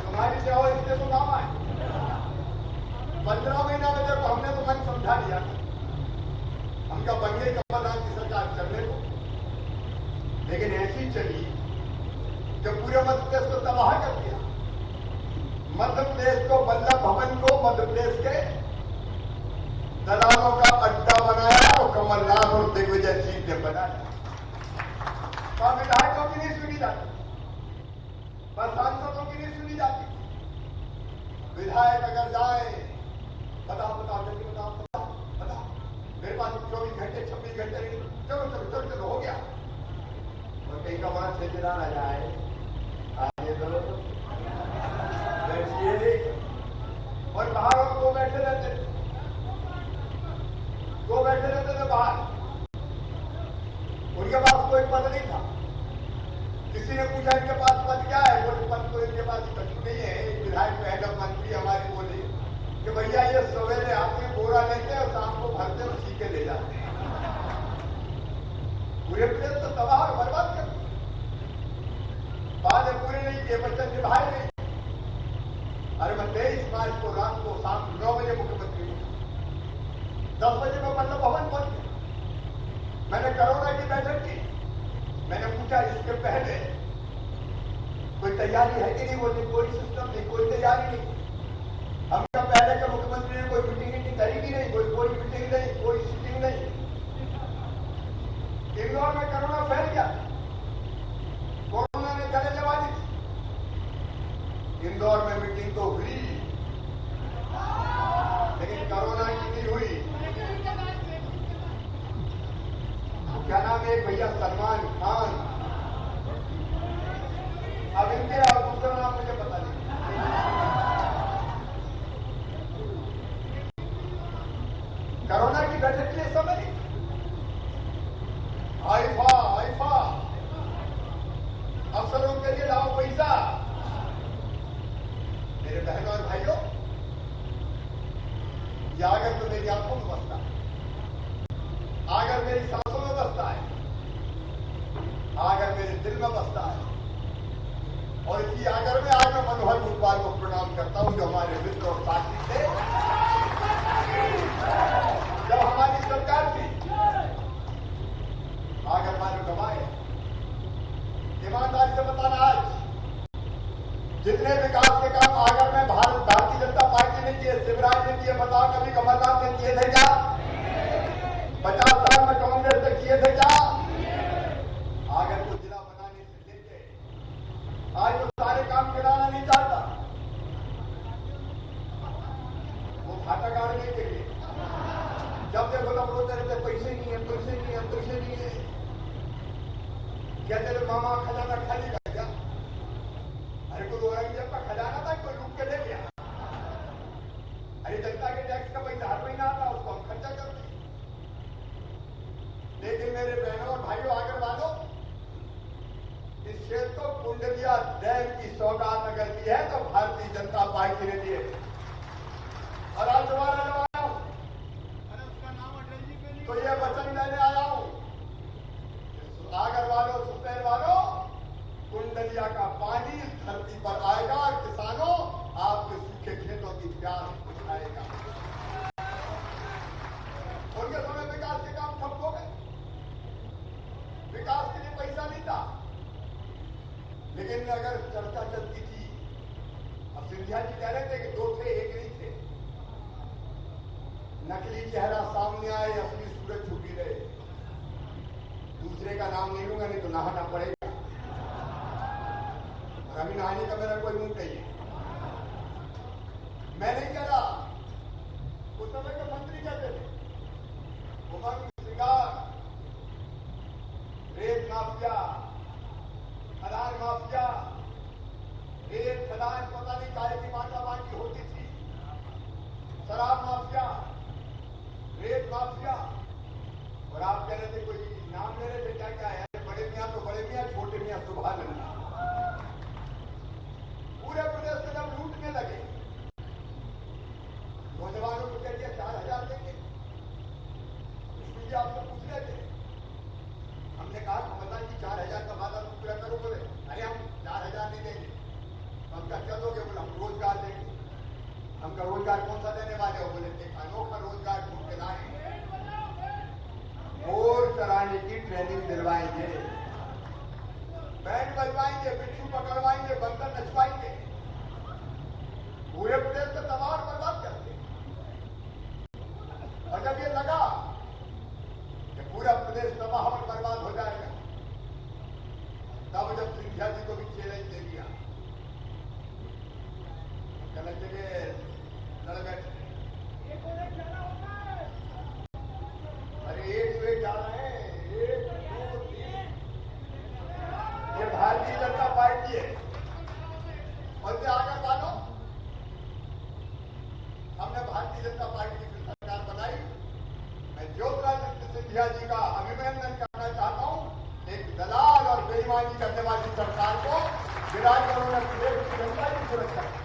S6: तुम्हारी क्या हो, इससे तो काम आए। 15 महीना में जब हमने तो मन समझा लिया, हमका बन गई कमलनाथ की सरकार चलने को, लेकिन ऐसी चली जब पूरे मध्य प्रदेश को तबाह कर दिया। मध्य प्रदेश को, वल्लभ भवन को मध्य प्रदेश के दलालों का अड्डा बनाया और कमलनाथ और दिग्विजय सिंह ने बनाया। तो विधायकों की नहीं सुनी जाती, बस सांसदों की नहीं सुनी जाती। विधायक अगर जाए, बताओ बताओ जल्दी बताओ बताओ बताओ, मेरे पास 24 घंटे 26 घंटे नहीं, चलो चलो चलो चलो हो गया। और कहीं का वहां ठेकेदार आ जाए, आगे चलो बैठिए, और बाहर वो बैठे रहते। किसी ने पूछा इनके पास पद क्या है, बोले पद तो इनके पास कछु नहीं है। एक विधायक हेड ऑफ मंत्री हमारे बोले कि भैया ये सवेरे आते हैं, बोरा लेते हैं और शाम को भरते हैं और सीखे ले जाते हैं। पूरे प्रदेश तो तबाह और बर्बाद कर दिए। वादे पूरे नहीं किए, बच्चे निभाए नहीं। अरे मैं 23 मार्च को रात को शाम 9 बजे मुख्यमंत्री 10 बजे में मतलब भवन पहुंच गया। मैंने कोरोना की बैठक की। मैंने पूछा इसके पहले कोई तैयारी है कि नहीं, बोलते कोई सिस्टम नहीं, कोई तैयारी नहीं। हमने पहले के मुख्यमंत्री ने कोई मीटिंग करी कि नहीं, कोई मीटिंग नहीं, कोई सीटिंग नहीं। इंदौर में कोरोना फैल गया, कोरोना ने गले लगा दी। इंदौर में मीटिंग तो हुई लेकिन कोरोना की नहीं हुई। क्या नाम है भैया, सलमान खान, अब इनके और दूसरा नाम मुझे पता नहीं। कोरोना की बैठक के लिए समय नहीं। आईफा अफसरों के लिए लाओ पैसा। मेरे बहनों और भाइयों, यह अगर तो मेरी आंखों में बसता है, अगर मेरी सांसों में बसता है, अगर मेरे दिल में बसता है, और इसी आगर में आज मैं मनोहर गुटवाल को प्रणाम करता हूं, जो हमारे मित्र और साथी थे जब हमारी सरकार थी। आगर मानो गवाए, ईमानदारी से बताना, आज जितने विकास के काम आगर में भारतीय जनता पार्टी ने किए, शिवराज ने किए, बताओ कभी कमलनाथ ने किए थे क्या? 50 साल में कांग्रेस ने किए थे क्या? आगर को जिला बनाने से लेके आज वो सारे काम कराना नहीं चाहता। वो घाटा गाड़ने के लिए जब देखो तब रोते रहते, पैसे नहीं है, पैसे नहीं है, पैसे नहीं है। क्या तेरे मामा खजाना खाली कर गया? अरे कोई औरंगजेब का खजाना था, कोई लूट के ले गया? अरे जनता के टैक्स का पैसा हर महीना आता, उसको हम खर्चा करते। लेकिन मेरे बहनों और भाइयों, आगर वालों, इस क्षेत्र को कुंडलिया डैम की सौगात अगर दी है तो भारतीय जनता पार्टी ने दी है। और आज दोबारा जब आया हूं तो यह वचन लेने आया हूं, आगर वालों, सुपैर वालों, कुंडलिया का पानी इस धरती पर आएगा और किसानों आपके सूखे खेतों की प्यास बुझाएगा। उनके समय विकास के काम ठप हो गए, विकास के लिए पैसा नहीं था। लेकिन अगर चर्चा चलती थी, अब सिंधिया जी कह रहे थे कि 2 थे, 1 नहीं थे। नकली चेहरा सामने आए, असली सूरज छुपी रहे। दूसरे का नाम नहीं लूंगा, नहीं तो नहाना पड़ेगा। और अभी नहाने का मेरा कोई मुंह नहीं है। मैं नहीं कह रहा, उस समय के मंत्री कहते थे उमंग श्रृंगार, रेत माफिया, खदान माफिया, रेत खदान पता नहीं काहे की बाटा बाटी होती थी, शराब माफिया, रेत माफिया। और आप कह रहे थे, कोई नाम ले रहे थे, क्या क्या है? बड़े मियां तो बड़े मियां, छोटे मियां सुभान अल्लाह। पूरे प्रदेश में जब लूटने लगे, नौजवानों को कह दिया 4000 देंगे। आपसे पूछ रहे थे, हमने कहा कमलनाथ जी 4000 का वादा तो पूरा करो। बोले अरे हम 4000 नहीं देंगे। हम क्या दोगे? बोले हम रोजगार देंगे। हमका रोजगार कौन सा देने वाले हो? बोले एक अनोखा रोजगार ढूंढ के लाएंगे, मोर चराने की ट्रेनिंग दिलवाएंगे, बैंड बजवाएंगे, बिच्छू पकड़वाएंगे, बंदर नचवाएंगे। पूरे प्रदेश में तबाह और बर्बाद करते। और जब ये लगा कि पूरा प्रदेश तबाह और बर्बाद हो जाएगा, तब जब सिंधिया जी को भी चैलेंज दे दिया, गलत जगह लड़ बैठे। अरे 1 से जा रहे हैं, 1, 2, 3। ये भारतीय जनता पार्टी है। और से आगे वालों, हमने भारतीय जनता पार्टी की सरकार बनाई। मैं ज्योतिरादित्य सिंधिया जी का अभिनंदन करना चाहता हूं। एक दलाल और बेईमानी करने वाली सरकार को गिराकर उन्होंने प्रदेश की जनता की सुरक्षा की,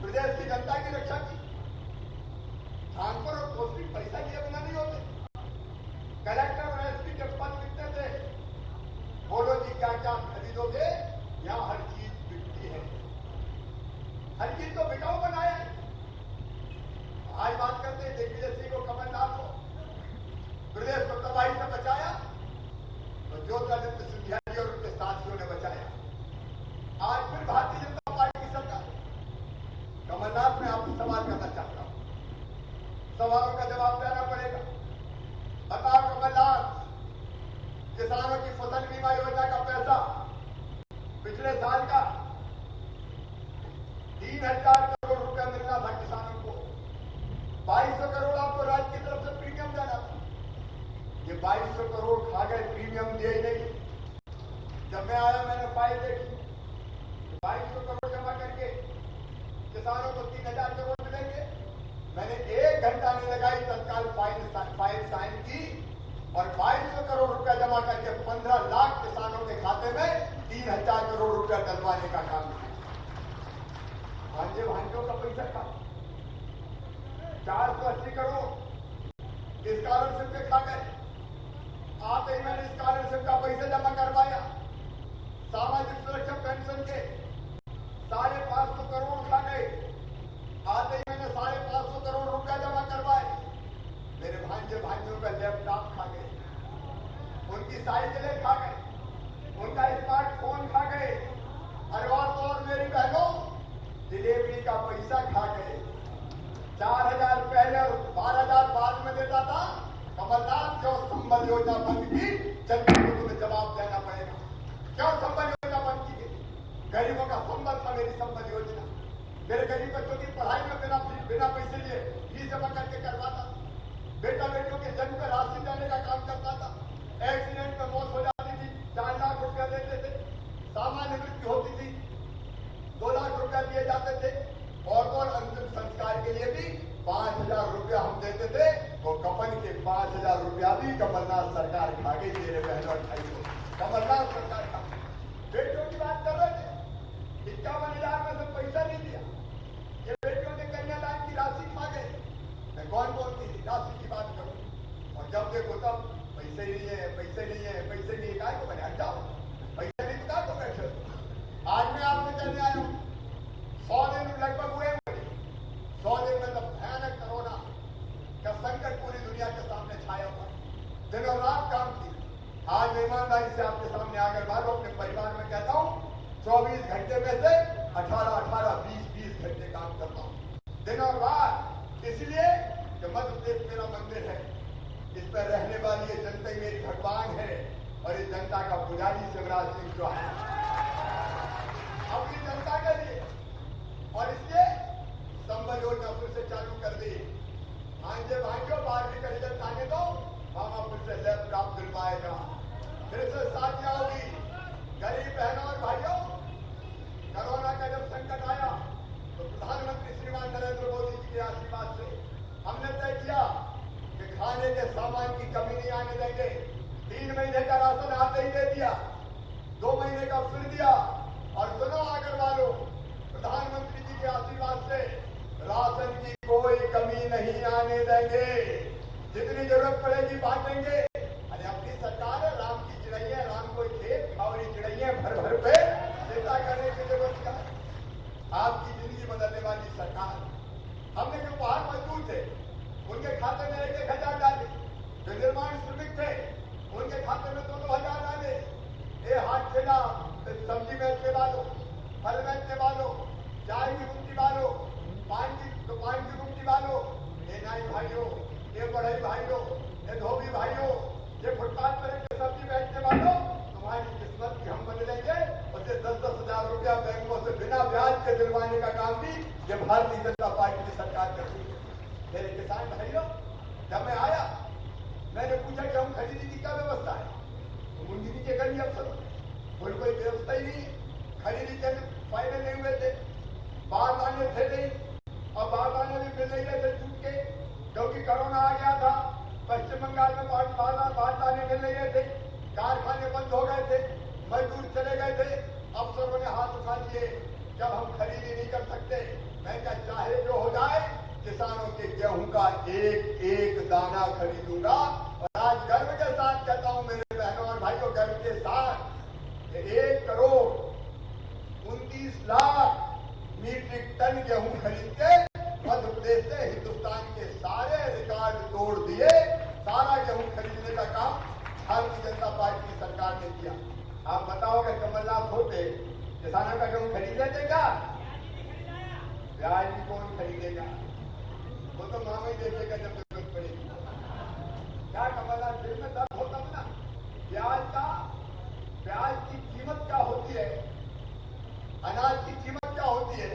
S6: प्रदेश की जनता की रक्षा की। ट्रांसफर और पोस्टिंग पैसा लिए बिना नहीं होते। कलेक्टर और एसपी के पद बिकते थे। बोलो जी क्या क्या खरीदोगे, यहां हर चीज बिकती है, हर चीज तो बिकाऊ बनाया है। आज बात करते हैं दिग्विजय सिंह को, कमलनाथ को, प्रदेश को तबाही से बचाया तो ज्योतिरादित्य सिंधिया जी और उनके साथियों ने बचाया। आज फिर भारतीय जनता पार्टी की सरकार। कमलनाथ, मैं आपसे सवाल करना चाहता हूं, सवालों का जवाब देना पड़ेगा। बताओ कमलनाथ, किसानों की फसल बीमा योजना का पैसा पिछले साल का 3,000 करोड़ रुपया मिलना था किसानों को, 2,200 करोड़ आपको राज्य की तरफ से प्रीमियम देना था। ये 2,200 करोड़ खा गए, प्रीमियम दिए ही नहीं। जब मैं आया मैंने फाइल देखी, 2,200 करोड़ जमा करके किसानों को 3,000 करोड़ मिलेंगे। मैंने 1 घंटा नहीं लगाई, तत्काल फाइल साइन की और 2,200 करोड़ रुपया जमा करके 15 लाख किसानों के खाते में 3,000 करोड़ रुपया डलवाने का काम किया। भांजे भांजों का पैसा खा, 480 करोड़ स्कॉलरशिप के खा गए। आते ही मैंने स्कॉलरशिप का पैसा जमा करवाया। सामाजिक सुरक्षा पेंशन के 550 करोड़ खा गए। आते ही मैंने 550 करोड़ रुपया जमा करवाए। मेरे भांजे भांजियों का लैपटॉप खा गए, उनकी साइकिलें खा गए, उनका स्मार्टफोन खा गए। अरे और मेरी बहनों, डिलीवरी का पैसा खा गए। 4,000 पहले और 12,000 बाद में देता था कमलनाथ। जो संबल योजना बंद की, जनता को तुम्हें जवाब देना पड़ेगा। क्यों संबल योजना बंद की गई? गरीबों का संबल था मेरी संबल योजना। मेरे गरीब बच्चों की पढ़ाई में बिना पैसे लिए फीस जमा करके करवाता, बेटा बेटियों के जन्म पर राशि देने का काम करता था। एक्सीडेंट में मौत हो जाती थी, 4 लाख रुपया देते थे। सामान्य मृत्यु होती थी, 2 लाख रुपया दिए जाते थे। और अंतिम संस्कार के लिए भी 5,000 रुपया हम देते थे। तो कफन के 5,000 रुपया भी कमलनाथ सरकार खा गई। मेरे बहनों और भाइयों, कमलनाथ सरकार खा गई। बेटियों की बात कर रहे थे, 51,000 में से पैसा नहीं दिया। ये बेटियों ने कन्यादान की राशि खा गए। मैं कौन बोलती थी राशि की बात करूं, और जब देखो तब पैसे नहीं है, पैसे नहीं है, पैसे नहीं है। को मैंने हट जाओ, पैसे नहीं का तो बैठे। आज मैं आपसे कहने आया हूं, 100 दिन लगभग हुए मुझे। 100 दिन में तब भयानक कोरोना का संकट पूरी दुनिया के सामने छाया हुआ, दिन और रात काम की। आज मैं ईमानदारी से आपके सामने आकर बालों अपने परिवार में कहता हूं, 24 घंटे में से 18, 20 घंटे काम करता हूं, दिन और रात। इसलिए कि मध्य प्रदेश मेरा मंदिर है, इस पर रहने वाली ये जनता ही मेरी भगवान है। और इस जनता का पुजारी शिवराज सिंह चौहान अपनी जनता के लिए, और इसलिए संबल योजना फिर से चालू कर दी। भांजे भांजो, 12वीं का रिजल्ट आने दो, मामा फिर से लैपटॉप दिलवाएगा, फिर से साथियां होगी। गरीब बहनों और भाइयों, कोरोना का जब संकट आया तो प्रधानमंत्री श्रीमान नरेंद्र मोदी जी के आशीर्वाद से हमने तय किया कि खाने के सामान की कमी नहीं आने देंगे। 3 महीने का राशन आते ही दे दिया, 2 महीने का फिर दिया। और सुनो आकर वालों, प्रधानमंत्री जी के आशीर्वाद से राशन की कोई कमी नहीं आने देंगे। जितनी जरूरत पड़ेगी बांटेंगे। अरे अपनी सरकार है, राम की चिड़ैया, राम कोई खेत खावरी चिड़ैया भर भर पे चिंता करने की जरूरत क्या है? आपकी जिंदगी बदलने वाली सरकार। हमने जो बाहर मजदूर थे उनके खाते में 1,000 डाले, जो निर्माण श्रमिक थे उनके खाते में 2,000 डाले। ये हाथ ठेला, सब्जी बेचने वालों, फल बेचने वालों, चाय की गुमटी वालों, पान की गुमटी वालों, ये नाई भाइयों, ये बढ़ई भाइयों, ये धोबी भाइयों, ये फुटपाथ पर सब्जी बेचने वालों, तुम्हारी किस्मत की हम बदलेंगे। और 10-10 हजार रुपया बैंकों से बिना ब्याज के दिलवाने का काम भी ये भारतीय जनता पार्टी की सरकार करती है। मेरे किसान भाइयों, जब मैं आया मैंने पूछा कि हम खरीदी की क्या व्यवस्था है, तो मुंडी नीचे कर लिया अफसर, कोई व्यवस्था ही नहीं। खरीदी के फायदे नहीं हुए थे, बारदाने थे नहीं, और बारदाने भी मिल नहीं रहे थे छूट के, क्योंकि कोरोना आ गया था। पश्चिम बंगाल में बारदाने मिल नहीं रहे थे, कारखाने बंद हो गए थे। एक एक दाना खरीदूंगा। और आज गर्व के साथ कहता हूं मेरे बहनों और भाइयों, गर्व के साथ 1 करोड़ 29 लाख मीट्रिक टन गेहूं खरीद के मध्य प्रदेश से हिंदुस्तान के सारे रिकॉर्ड तोड़ दिए। सारा गेहूं खरीदने का काम भारतीय जनता पार्टी की सरकार ने किया। आप बताओगे कमलनाथ होते किसानों का गेहूं खरीद लेते क्या? ब्याज भी कौन खरीदेगा? वो तो मामा ही देखेगा जब जरूरत पड़ेगी। क्या कमलनाथ दिल में दर्द होता है ना? ब्याज की कीमत क्या होती है, अनाज की कीमत क्या होती है,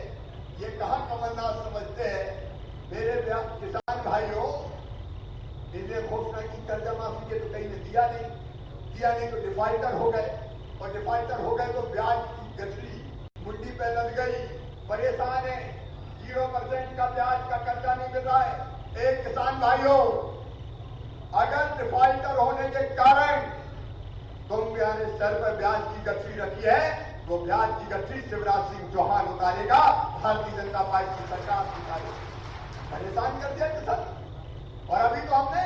S6: ये कहां कमलनाथ समझते हैं। मेरे किसान भाइयों, इन्हें घोषणा की कर्जा माफी के तो कहीं ने दिया नहीं तो डिफाल्टर हो गए, और डिफाल्टर हो गए तो ब्याज की गठरी मुंडी पे लग गई, परेशान है। 0% का ब्याज का कर्जा नहीं मिल रहा है। एक किसान भाइयों, अगर डिफाल्टर होने के कारण तुम मेरे सर पर ब्याज की गठरी रखी है, वो ब्याज की गठरी शिवराज सिंह चौहान उतारेगा, भारतीय जनता पार्टी की सरकार उतारेगी। परेशान कर दिया किसान। और अभी तो हमने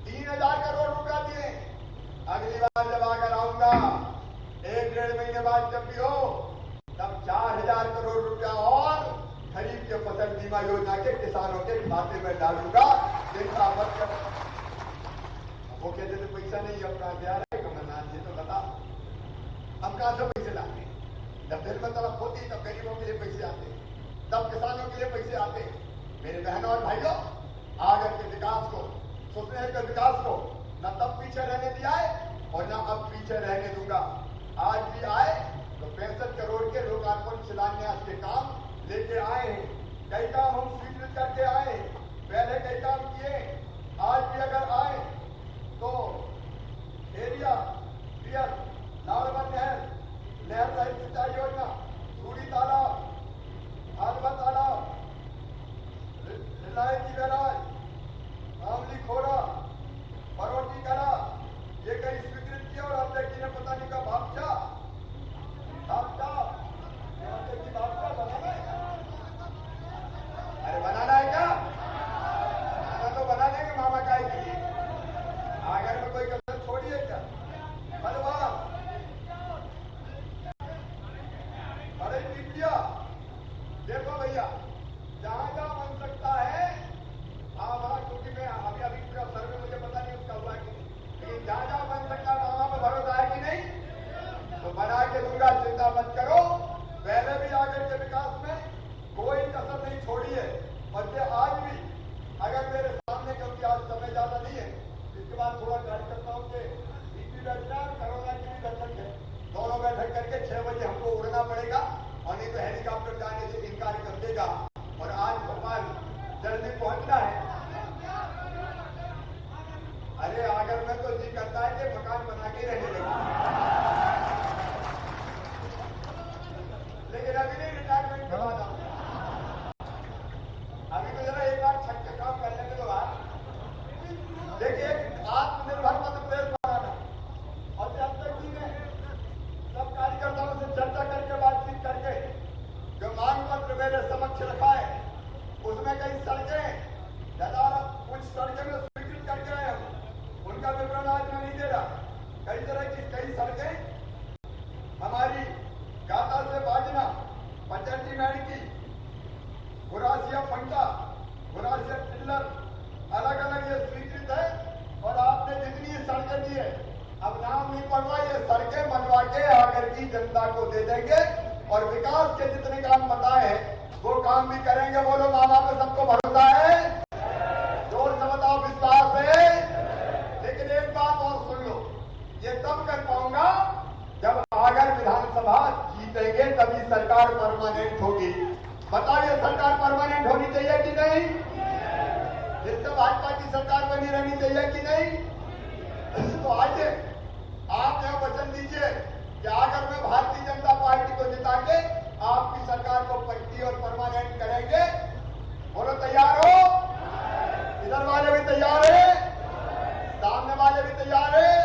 S6: 3000 करोड़ रुपया दिए। अगली बार जब आकर आऊंगा 1-1.5 महीने बाद जब भी हो, तब 4000 करोड़ रुपया और खरीफ के फसल बीमा योजना के किसानों के खाते में डालूंगा। चिंता मत करो। वो कहते थे पैसा नहीं, अब कहां से आ रहा है कमलनाथ जी, तो बता हम कहां से पैसे लाते? जब दिल में तड़प होती तब गरीबों के लिए पैसे आते, तब किसानों के लिए पैसे आते। मेरे बहनों और भाइयों, आगे के विकास को, सुनहरे के विकास को न तब पीछे रहने दिया है और न अब पीछे रहने दूंगा। आज भी आए तो 65 करोड़ के लोकार्पण शिलान्यास के काम लेके आए हैं। कई काम हम स्वीकृत करके आए, पहले कई काम किए। आज भी अगर आए तो एरिया रियल नाड़वन नहर रहित सिंचाई योजना, सूरी तालाब, आलवा तालाब, रिलायंस बैराज, आमली खोरा, परोटी कला, ये कई स्वीकृत किया। और अब देखिए ने पता नहीं कब भापचा बनाना है। अरे बनाना है क्या? खाना तो बना लेंगे मामा काय के लिए। आगर में कोई कसर छोड़िए क्या? बलवा बड़े टिपिया देखो भैया, जहां बन सकता है वहां, क्योंकि मैं अभी पूरा सर्वे मुझे पता नहीं उसका हुआ कि नहीं, लेकिन जहां बन सकता है वहां पर भरोसा है कि नहीं? तो बना के दूंगा, चिंता मत करो। पहले भी आगर के विकास में कोई कसर नहीं छोड़ी है। और ये आज भी अगर मेरे सामने, क्योंकि आज समय ज्यादा नहीं है, इसके बाद थोड़ा कार्यकर्ताओं के बीच बैठना, कोरोना की भी बैठक है, दोनों बैठक करके 6 बजे हमको उड़ना पड़ेगा, और नहीं तो हेलीकॉप्टर जाने से इनकार कर देगा। और आज भोपाल जल्दी पहुंचना है। अरे आगर में तो जी करता है कि मकान बना के रहने लगे, लेकिन अभी नहीं, रिटायरमेंट के बाद आऊंगा। अभी तो जरा एक बार छठ के काम कर लेंगे तो बात। देखिए, आत्मनिर्भर मध्य प्रदेश बनाना, और जब जी ने सब कार्यकर्ताओं से चर्चा करके, बातचीत करके जो मांग पत्र मेरे समक्ष रखा है, उसमें कई सड़कें, कुछ सड़कें में स्वीकृत करके आए हम, उनका विवरण आज मैं नहीं दे रहा। कई तरह की कई सड़कें हमारी गाता से बाजना, पचंडी मैड की, गुरासिया फंटा, गुरासिया टिल्लर, अलग अलग ये स्वीकृत है। और आपने जितनी सड़कें दी है, अब नाम नहीं पड़वा, ये सड़कें बनवा के आकर की जनता को दे देंगे। और विकास के जितने काम बताए हैं वो काम भी करेंगे। बोलो मामा पे सबको भरोसा है? जोर से बताओ, विश्वास है? लेकिन एक बात और सुन लो, ये तब कर पाऊंगा जब आगर विधानसभा जीतेंगे, तभी सरकार परमानेंट होगी। बताइए, सरकार परमानेंट होनी चाहिए कि नहीं? जिससे भाजपा की सरकार बनी रहनी चाहिए कि नहीं? तो आज आप यह वचन दीजिए कि आगर में भारतीय जनता पार्टी को जिता के आपकी सरकार को पक्की और परमानेंट करेंगे। बोलो, तैयार हो? इधर वाले भी तैयार है, सामने वाले भी तैयार है।